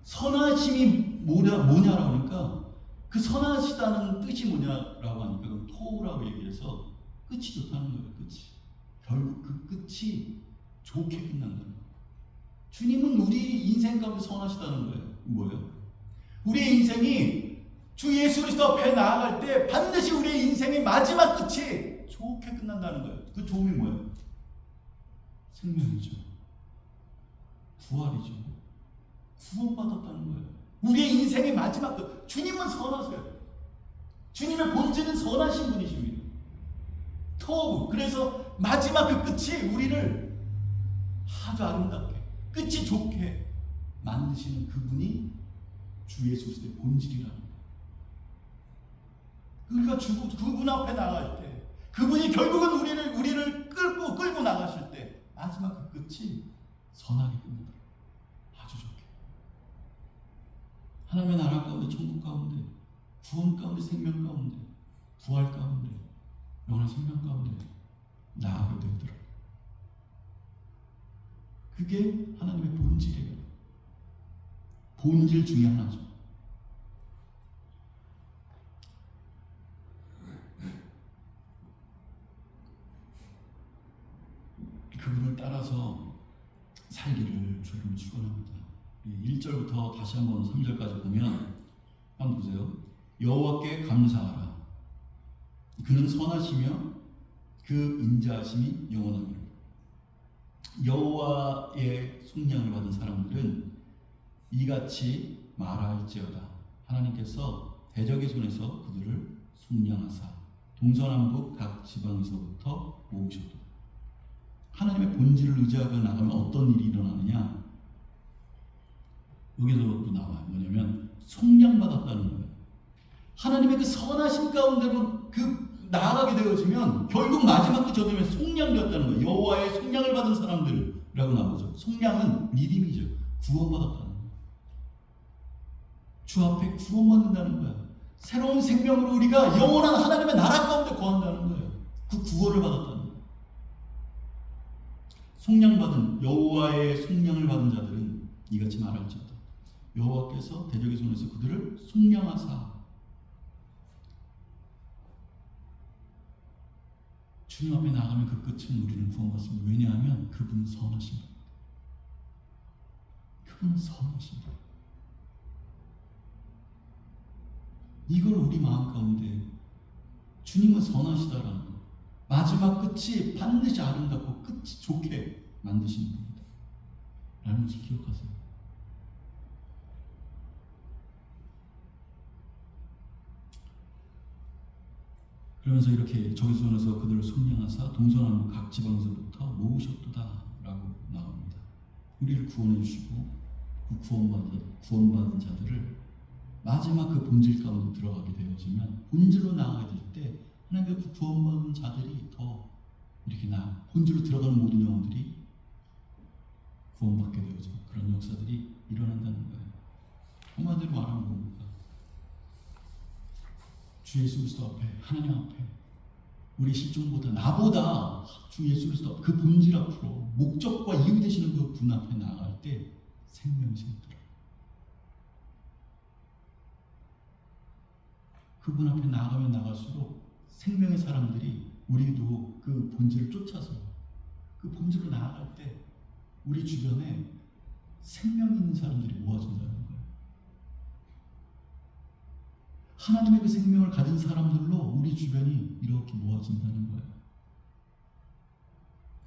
선하심이 뭐냐라고 하니까 그 선하시다는 뜻이 뭐냐라고 하니까 그건 토우라고 얘기해서 끝이 좋다는 거예요. 끝이. 결국 그 끝이 좋게 끝난다는 거예요. 주님은 우리 인생 가운데 선하시다는 거예요. 뭐예요? 우리의 인생이 주 예수 그리스도 앞에 나아갈 때 반드시 우리의 인생의 마지막 끝이 좋게 끝난다는 거예요. 그 좋음이 뭐예요? 생명이죠. 부활이죠. 구원받았다는 거예요. 우리의 인생의 마지막 끝. 주님은 선하세요. 주님의 본질은 선하신 분이십니다. 토브. 그래서 마지막 그 끝이 우리를 아주 아름답게, 끝이 좋게 만드시는 그분이 주 예수 그리스도의 본질이라는 거예요. 우리가 그분 앞에 나갈 때, 그분이 결국은 우리를 끌고 나가실 때 마지막 그 끝이 선하게 끝납니다. 아주 좋게. 하나님의 나라 가운데, 천국 가운데, 구원 가운데, 생명 가운데, 부활 가운데, 영원한 생명 가운데 나아가게 되더라고요. 그게 하나님의 본질이에요. 본질 중에 하나죠. 그분을 따라서 살기를 주님은 축원합니다. 1절부터 다시 한번 3절까지 보면 한번 보세요. 여호와께 감사하라. 그는 선하시며 그 인자하심이 영원하니라. 여호와의 속량을 받은 사람들은 이같이 말할지어다. 하나님께서 대적의 손에서 그들을 속량하사 동서남북 각 지방에서부터 모으셨다. 하나님의 본질을 의지하고 나가면 어떤 일이 일어나느냐? 여기서도 나와요. 뭐냐면 속량받았다는 거예요. 하나님의 그 선하심 가운데로 나아가게 되어지면 결국 마지막 그 저점에 속량되었다는 거예요. 여호와의 속량을 받은 사람들이라고 나오죠. 속량은 믿음이죠. 구원받았다는 거예요. 주 앞에 구원받는다는 거예요. 새로운 생명으로 우리가 영원한 하나님의 나라 가운데 거한다는 거예요. 그 구원을 받았다는 거예요. 속량받은 여호와의 속량을 받은 자들은 이같이 말할지어다. 여호와께서 대적의 손에서 그들을 속량하사. 주님 앞에 나가면 그 끝은 우리는 구원받습니다. 왜냐하면 그분은 선하십니다. 그분은 선하십니다. 이걸 우리 마음 가운데 주님은 선하시다라는 것, 마지막 끝이 반드시 아름답고 끝이 좋게 만드시는 분이다 라는 것을 기억하세요. 그러면서 이렇게 저기서 그들을 속량하사 동서남북 각 지방에서부터 모으셨도다 라고 나옵니다. 우리를 구원해 주시고 그 구원받은 자들을 마지막 그 본질 가운데 들어가게 되어지면, 본질로 나아가게 될 때 하나님의 그 구원받은 자들이 더 이렇게 본질로 들어가는 모든 영혼들이 구원받게 되어져 그런 역사들이 일어난다는 거예요. 한마디로 말하면 뭡니까? 주 예수 그리스도 앞에, 하나님 앞에, 우리 실종보다 나보다 주 예수 그리스도 그 본질 앞으로 목적과 이유 되시는 그 분 앞에 나아갈 때 생명이 생기더라. 그분 앞에 나아가면 나갈수록 생명의 사람들이, 우리도 그 본질을 쫓아서 그 본질로 나아갈 때 우리 주변에 생명 있는 사람들이 모아진다는 거예요. 하나님의 그 생명을 가진 사람들로 우리 주변이 이렇게 모아진다는 거예요.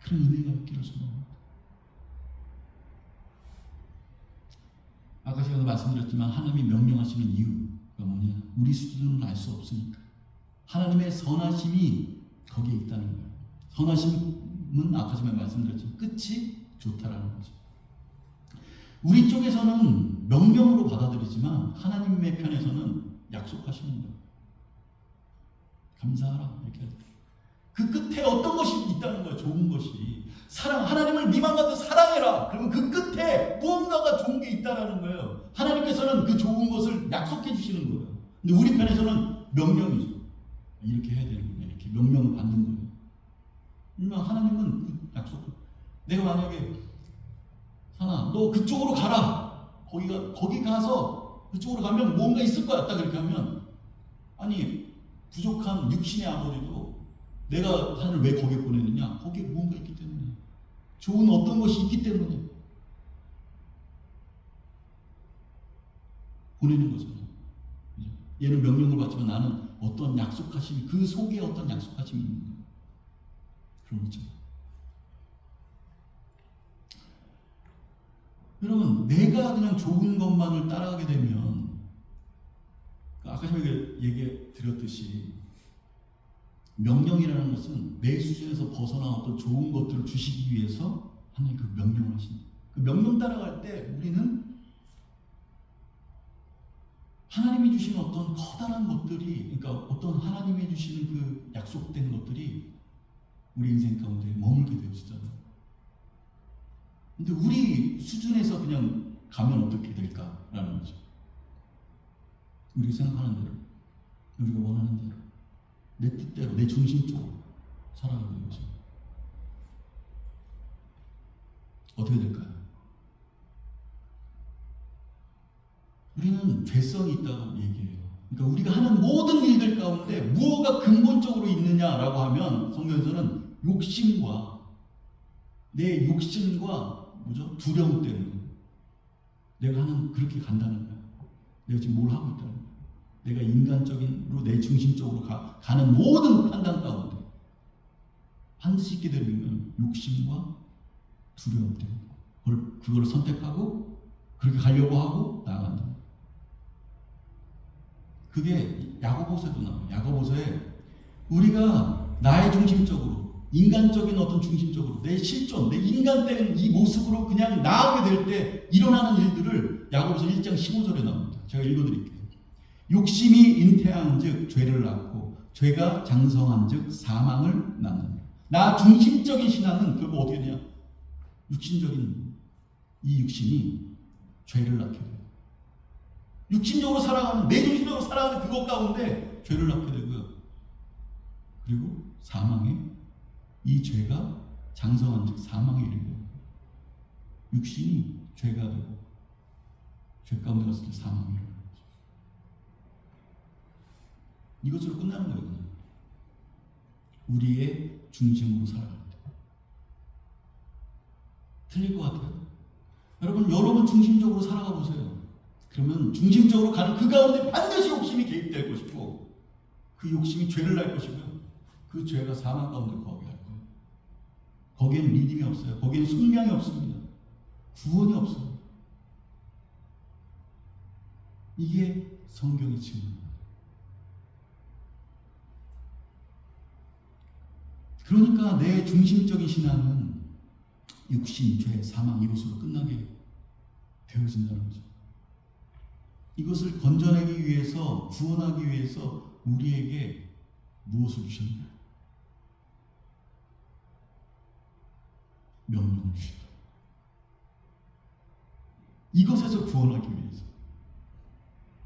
그런 은혜가 있기를 소망합니다. 아까 제가 말씀드렸지만 하나님이 명령하시는 이유가 뭐냐? 우리 수준은 알 수 없으니까. 하나님의 선하심이 거기에 있다는 거예요. 선하심은 아까 전에 말씀드렸지만 끝이 좋다라는 거죠. 우리 쪽에서는 명령으로 받아들이지만 하나님의 편에서는 약속하시는 거예요. 감사하라 이렇게 할 때. 그 끝에 어떤 것이 있다는 거예요. 좋은 것이. 하나님을 네 맘 같아 사랑해라. 그러면 그 끝에 무언가가 좋은 게 있다라는 거예요. 하나님께서는 그 좋은 것을 약속해 주시는 거예요. 근데 우리 편에서는 명령이죠. 이렇게 해야 되는 거예요. 이렇게 명령을 받는 거예요. 그러면 하나님은 그 약속. 내가 만약에 사나 너 그쪽으로 가라. 거기 가서 그쪽으로 가면 뭔가 있을 거야. 딱 그렇게 하면, 아니 부족한 육신의 아버지도 내가 하나님을 왜 거기에 보내느냐? 거기에 뭔가 있기 때문에, 좋은 어떤 것이 있기 때문에 보내는 거잖아요. 얘는 명령을 받지만 나는 어떤 약속하심이, 그 속에 어떤 약속하심이 있는 거예요. 그런 거죠. 여러분, 내가 그냥 좋은 것만을 따라가게 되면, 아까 제가 얘기 드렸듯이 명령이라는 것은 내 수준에서 벗어나 어떤 좋은 것들을 주시기 위해서 하나님 그 명령을 하신다. 그 명령 따라갈 때 우리는 하나님이 주시는 어떤 커다란 것들이, 그러니까 어떤 하나님이 주시는 그 약속된 것들이 우리 인생 가운데 머물게 되어지잖아요. 근데 우리 수준에서 그냥 가면 어떻게 될까라는 거죠. 우리가 생각하는 대로, 우리가 원하는 대로, 내 뜻대로, 내 중심적으로 살아가게 되죠. 어떻게 될까요? 우리는 죄성이 있다고 얘기해요. 그러니까 우리가 하는 모든 일들 가운데 무엇가 근본적으로 있느냐라고 하면 성경에서는 욕심과, 내 욕심과 두려움 때문에 내가 하는, 그렇게 간다는 거야. 내가 지금 뭘 하고 있다는 거야. 내가 인간적인로 내 중심적으로 가는 모든 판단 가운데 반드시 있게 되는 욕심과 두려움 때문에 그걸 선택하고 그렇게 가려고 하고 나아간다. 그게 야고보서에도 나와요. 야고보서에 우리가 나의 중심적으로, 인간적인 어떤 중심적으로, 내 실존, 내 인간된 이 모습으로 그냥 나아가게 될 때 일어나는 일들을 야고보서 1장 15절에 나옵니다. 제가 읽어드릴게요. 욕심이 잉태한 즉 죄를 낳고 죄가 장성한 즉 사망을 낳는다. 나 중심적인 신앙은 결국 어떻게 되냐? 육신적인 이 육신이 죄를 낳게 돼요. 육신적으로 살아가는, 내 중심적으로 살아가는 그것 가운데 죄를 낳게 되고요. 그리고 사망에, 이 죄가 장성한 즉 사망에 이르고, 육신이 죄가 되고 죄 가운데 갔을 때 사망에 이르는 거죠. 이것으로 끝나는 거예요. 그냥. 우리의 중심으로 살아가는 데. 틀릴 것 같아요? 여러분 중심적으로 살아가 보세요. 그러면 중심적으로 가는 그 가운데 반드시 욕심이 개입될 것이고, 그 욕심이 죄를 낳을 것이고요. 그 죄가 사망 가운데 거하게 할 거예요. 거기에는 믿음이 없어요. 거기에는 숙명이 없습니다. 구원이 없어요. 이게 성경의 증거입니다. 그러니까 내 중심적인 신앙은 육신, 죄, 사망 이것으로 끝나게 되어진다는 거죠. 이것을 건져내기 위해서, 구원하기 위해서 우리에게 무엇을 주셨나요? 명령을 주셨다. 이것에서 구원하기 위해서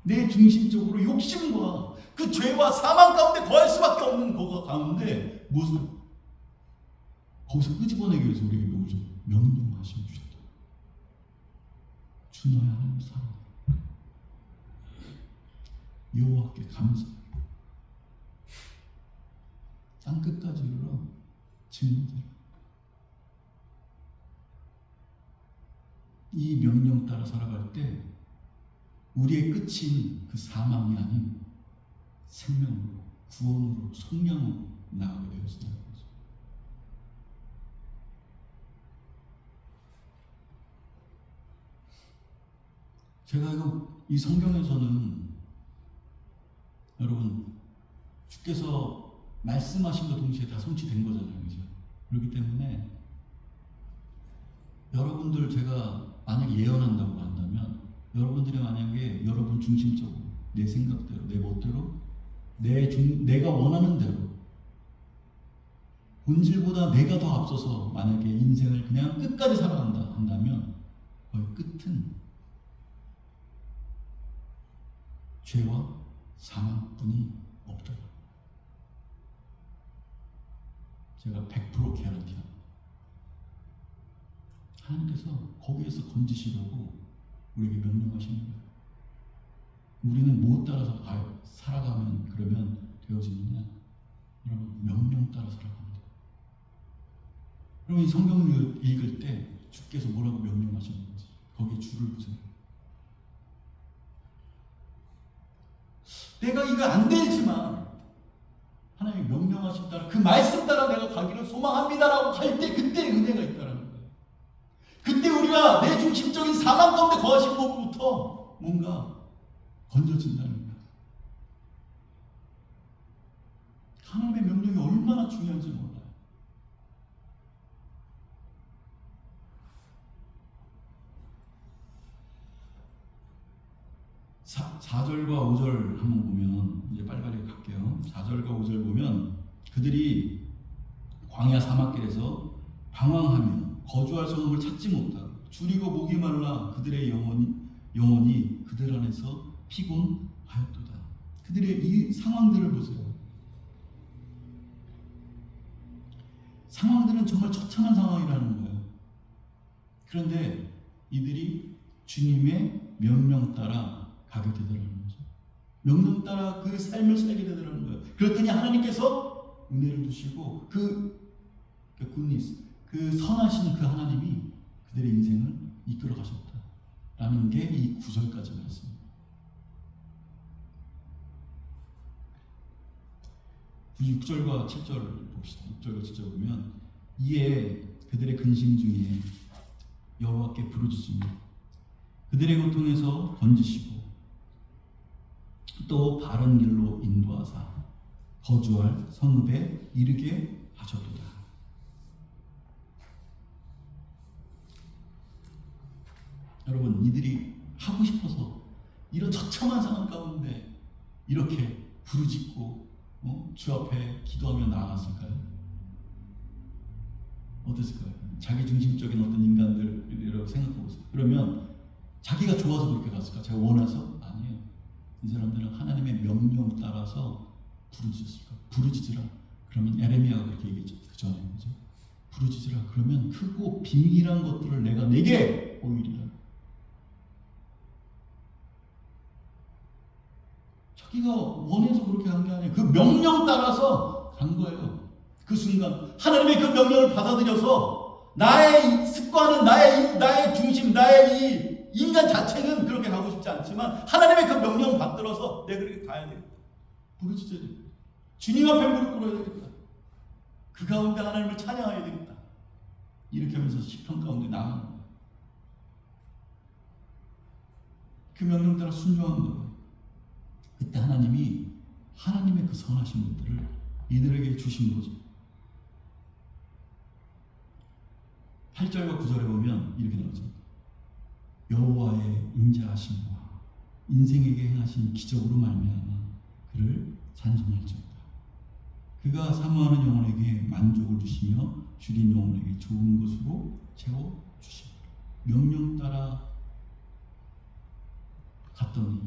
내 중심적으로 욕심과 그 죄와 사망 가운데 거할 수밖에 없는 거 가운데 무엇을 거기서 끄집어내기 위해서 우리에게 뭐죠? 명령하심을 주셨다. 주 너의 하나님을 사랑하라. 여호와께 감사하라. 땅 끝까지 이르러 증거되라. 이 명령 따라 살아갈 때 우리의 끝인 그 사망이 아닌 생명으로, 구원으로, 성령으로 나아가게 되었습니다. 제가 이 성경에서는 여러분 주께서 말씀하신과 동시에 다 성취된 거잖아요, 그죠? 그렇기 때문에 여러분들 제가 만약 예언한다고 한다면 여러분들이 만약에 여러분 중심적으로 내 생각대로, 내 멋대로, 내가 원하는 대로 본질보다 내가 더 앞서서 만약에 인생을 그냥 끝까지 살아간다 한다면 거의 끝은 죄와 사망뿐이 없다. 제가 100% 개런티합니다. 하나님께서 거기에서 건지시려고 우리에게 명령하시는 거예요. 우리는 무엇 따라서 살아가면 그러면 되어지느냐? 여러분, 명령 따라 살아갑니다. 여러분, 이 성경을 읽을 때 주께서 뭐라고 명령하시는지 거기에 줄을 보세요. 내가 이거 안 되지만 하나님의 명령하신 따라 그 말씀 따라 내가 가기를 소망합니다라고 할 때 그때 은혜가 있다라는 거예요. 그때 우리가 내 중심적인 사망 가운데 거하신 것부터 뭔가 건져진다는 거예요. 하나님의 명령이 얼마나 중요한지 몰라요. 사 4절과 5절 한번 보면 이제 빨리빨리 갈게요. 4절과 5절 보면 그들이 광야 사막길에서 방황하며 거주할 성읍을 찾지 못하고 줄이고 목이 말라 그들의 영혼이 그들 안에서 피곤하였도다. 그들의 이 상황들을 보세요. 상황들은 정말 처참한 상황이라는 거예요. 그런데 이들이 주님의 명령 따라 가게 되더라는 거죠. 명령 따라 그 삶을 살게 되더라는 거예요. 그랬더니 하나님께서 은혜를 주시고 그 선하신 그 하나님이 그들의 인생을 이끌어 가셨다라는 게 이 9절까지 말씀입니다. 6절과 7절 봅시다. 6절과 7절 보면 이에 그들의 근심 중에 여호와께 부르짖으며 그들의 고통에서 건지시고 또 바른 길로 인도하사 거주할 성읍에 이르게 하셨도다. 여러분, 이들이 하고 싶어서 이런 처참한 상황 가운데 이렇게 부르짖고 주 앞에 기도하며 나아갔을까요? 어땠을까요? 자기 중심적인 어떤 인간들이라고 생각해보세요. 그러면 자기가 좋아서 그렇게 갔을까? 제가 원해서? 아니에요. 이 사람들은 하나님의 명령 따라서 부르짖었을까? 부르짖으라. 그러면 에레미야가 그렇게 얘기했죠. 그 전에 그죠? 부르짖으라. 그러면 크고 비밀한 것들을 내가 내게 보이리라. 자기가 원해서 그렇게 한 게 아니에요. 그 명령 따라서 간 거예요. 그 순간 하나님의 그 명령을 받아들여서 나의 습관은 나의 중심, 나의 이 인간 자체는 그렇게 가고 싶지 않지만 하나님의 그 명령 받들어서 내가 그렇게 가야 되겠다. 부르짖어야 되겠다. 주님 앞에 무릎 꿇어야 되겠다. 그 가운데 하나님을 찬양해야 되겠다. 이렇게 하면서 시편 가운데 나가는 거예요. 그 명령 따라 순종한 거예요. 그때 하나님이 하나님의 그 선하신 것들을 이들에게 주신 거죠. 8절과 9절에 보면 이렇게 나오죠. 여호와의 인자하심과 인생에게 행하신 기적으로 말미암아 그를 찬송할지어다. 그가 사모하는 영혼에게 만족을 주시며 줄인 영혼에게 좋은 것으로 채워주시고 명령 따라 갔더니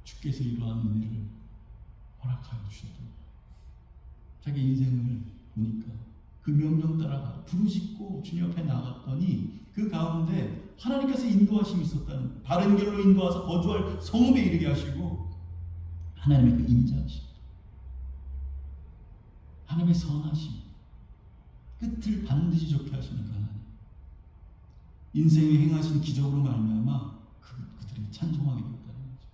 주께서 이러한 은혜를 허락하여 주셨다. 자기 인생을 보니까 그 명령 따라 부르짖고 주님 앞에 나갔더니 그 가운데 하나님께서 인도하심이 있었다는, 바른 길로 인도하서 거주할 성읍에 이르게 하시고 하나님의 그 인자하심, 하나님의 선하심, 끝을 반드시 좋게 하시는 그 하나님, 인생에 행하신 기적으로 말미암아 그들이 찬송하게 되었다는 거죠.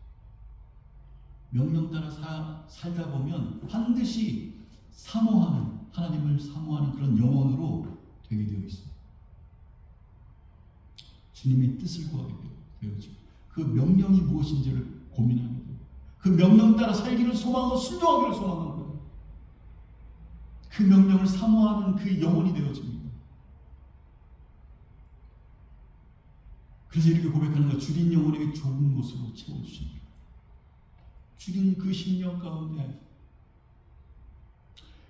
명령 따라 살다 보면 반드시 사모하는, 하나님을 사모하는 그런 영혼으로 되게 되어 있어요. 주님의 뜻을 구하게 되어지고 그 명령이 무엇인지를 고민하게 돼요. 그 명령 따라 살기를 소망하고 순종하기를 소망하는 거예요. 그 명령을 사모하는 그 영혼이 되어집니다. 그래서 이렇게 고백하는 거예요. 줄인 영혼에게 좋은 곳으로 채워주십니다. 줄인 그 10년 가운데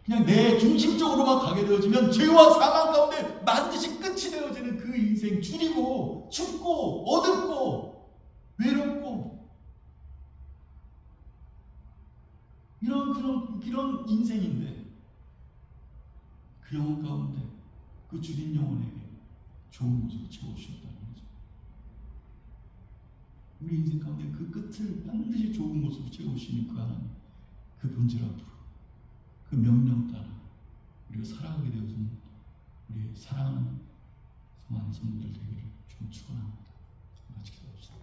그냥 내 중심적으로만 가게 되어지면 죄와 사망 가운데 반드시 끝이 되어지는 그 인생, 줄이고 춥고 어둡고 외롭고 이런 인생인데 그 영혼 가운데 그 줄인 영혼에게 좋은 곳으로 채워주셨다는 거죠. 우리 인생 가운데 그 끝을 반드시 좋은 곳으로 채우시는 그 하나님, 그 본질 앞으로 그 명령 따라 우리가 살아가게 되어진 우리 사랑하는 성한 성도들 되기를 좀 축원합니다. 같이 기도합시다.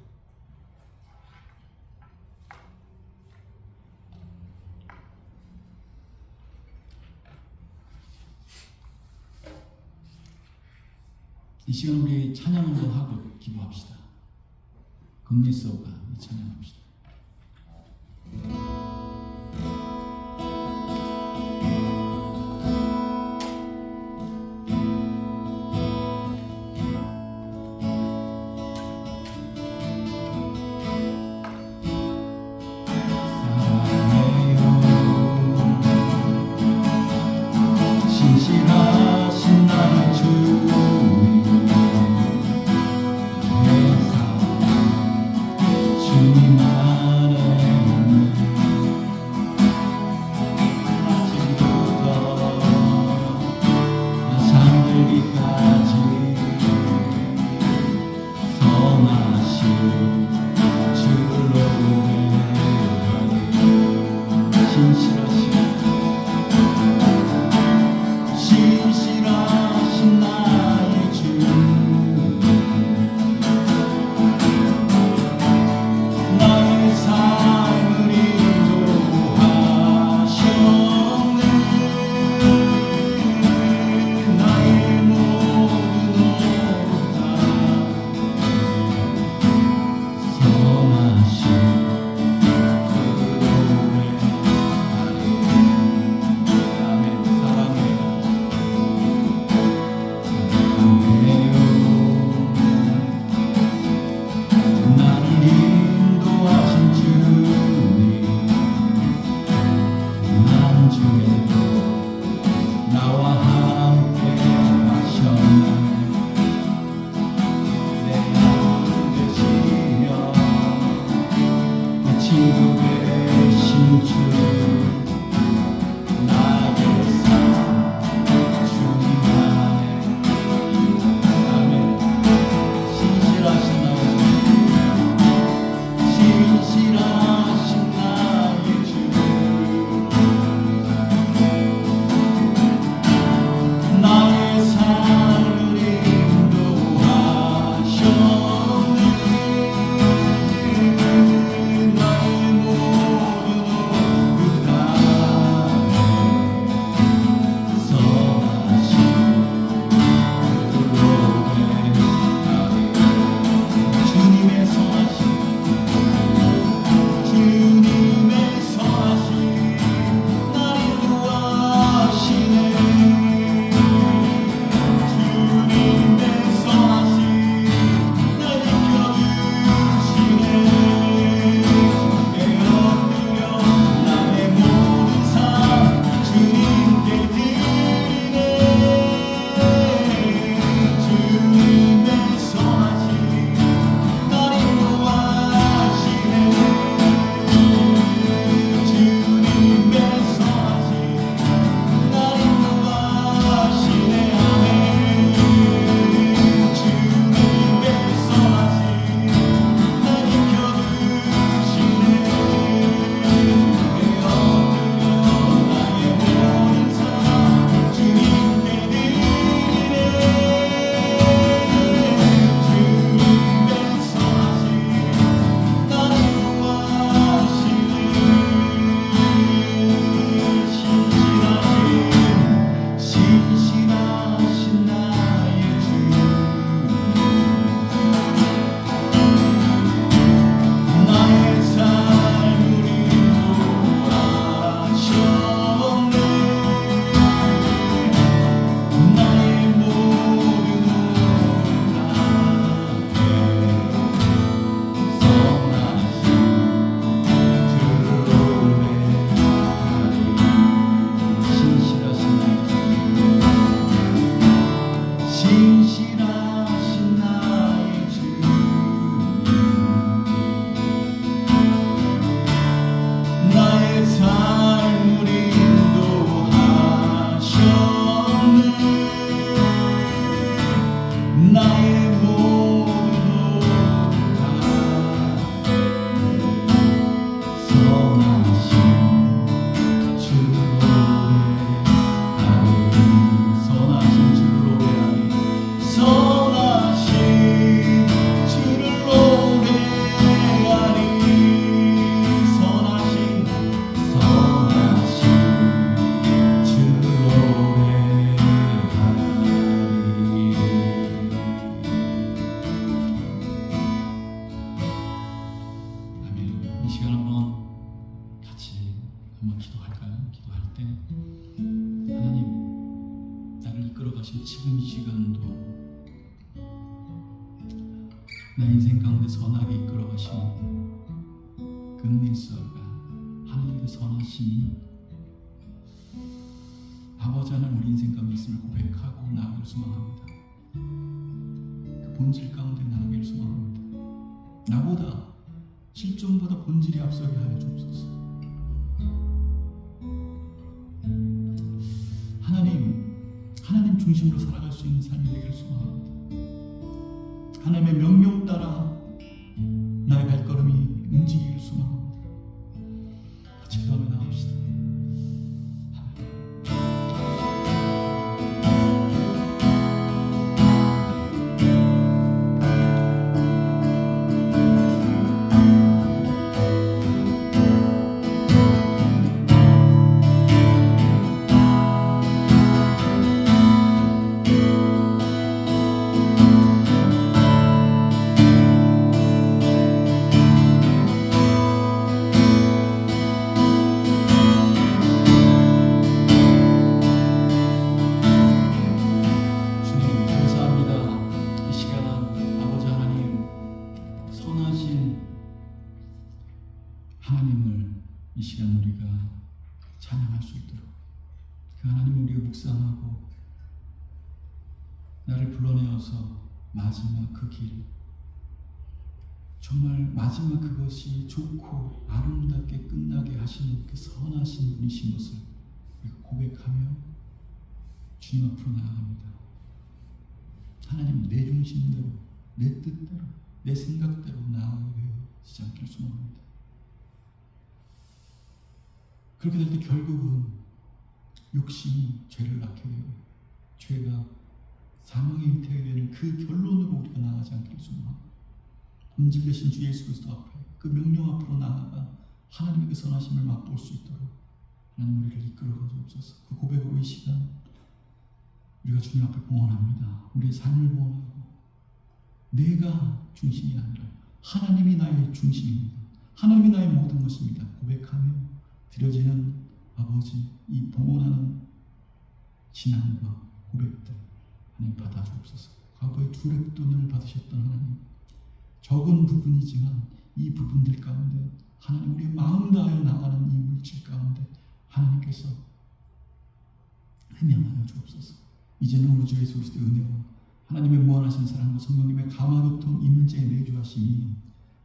이 시간 우리 찬양도 하고 기도합시다. 금리서가 찬양합시다. 신실하신 나의 주님 회사 주님 아래 이 시간 한번 같이 한번 기도할까요? 기도할 때 하나님 나를 이끌어 가신 지금 이 시간도 내 인생 가운데 선하게 이끌어 가시는 그 은밀서가 하나님의 선하심이 아버지 하나님 우리 인생 가운데 있음을 고백하고 나아가길 소망합니다. 그 본질 가운데 나아가길 소망합니다. 나보다 실존보다 본질이 앞서게 하여 주옵소서. 하나님 중심으로 살아갈 수 있는 삶이 되기를 소망합니다. 하나님의 명령 따라 나의 발걸음이 움직이기를 소망합니다. 같이 기도하며 나갑시다. 하나님을 이 시간 우리가 찬양할 수 있도록 그 하나님을 우리가 묵상하고 나를 불러내어서 마지막 그 길, 정말 마지막 그것이 좋고 아름답게 끝나게 하시는 그 선하신 분이신 것을 우리가 고백하며 주님 앞으로 나아갑니다. 하나님 내 중심대로, 내 뜻대로, 내 생각대로 나아가게 되지 않기를 소망합니다. 그렇게 될 때 결국은 욕심이 죄를 낳게 되고 죄가 사망에 잉태하게 되는 그 결론으로 우리가 나아가지 않기를 소망합니다. 본질 되신 주 예수 그리스도 앞에 그 명령 앞으로 나아가 하나님의 그 선하심을 맛볼 수 있도록 하나님 우리를 이끌어 주옵소서. 그 고백으로 이 시간 우리가 주님 앞에 봉헌합니다. 우리의 삶을 봉헌하고 내가 중심이 아니라 하나님이 나의 중심입니다. 하나님이 나의 모든 것입니다. 고백하며 드려지는 아버지 이 봉헌하는 신앙과 고백들 하나님 받아주옵소서. 과거에 두 렙돈을 받으셨던 하나님, 적은 부분이지만 이 부분들 가운데 하나님 우리의 마음 다하여 나가는 이 물질 가운데 하나님께서 흠양하여 주옵소서. 이제는 우리 주 예수 그리스도의 은혜와 하나님의 무한하신 사랑과 성령님의 감화교통 임재 내주하심이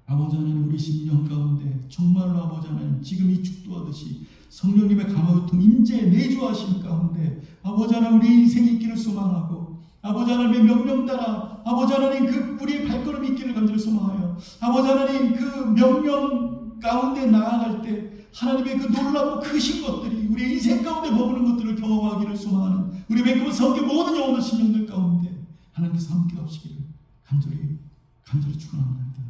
아버지 하나님 우리 심령 가운데 정말로 아버지 하나님 지금 이 축도하듯이 성령님의 감화교통 임재 내주하심 가운데 아버지 하나님 우리 인생이 있기를 소망하고 아버지 하나님의 명령 따라 아버지 하나님 그 우리의 발걸음이 있기를 간절히 소망하여 아버지 하나님 그 명령 가운데 나아갈 때 하나님의 그 놀랍고 크신 것들이 우리의 인생 가운데 머무는 것들을 경험하기를 소망하는 우리 맺고 성교 모든 영혼의 심령들 가운데 하나님께서 함께 하시기를 간절히 축원합니다.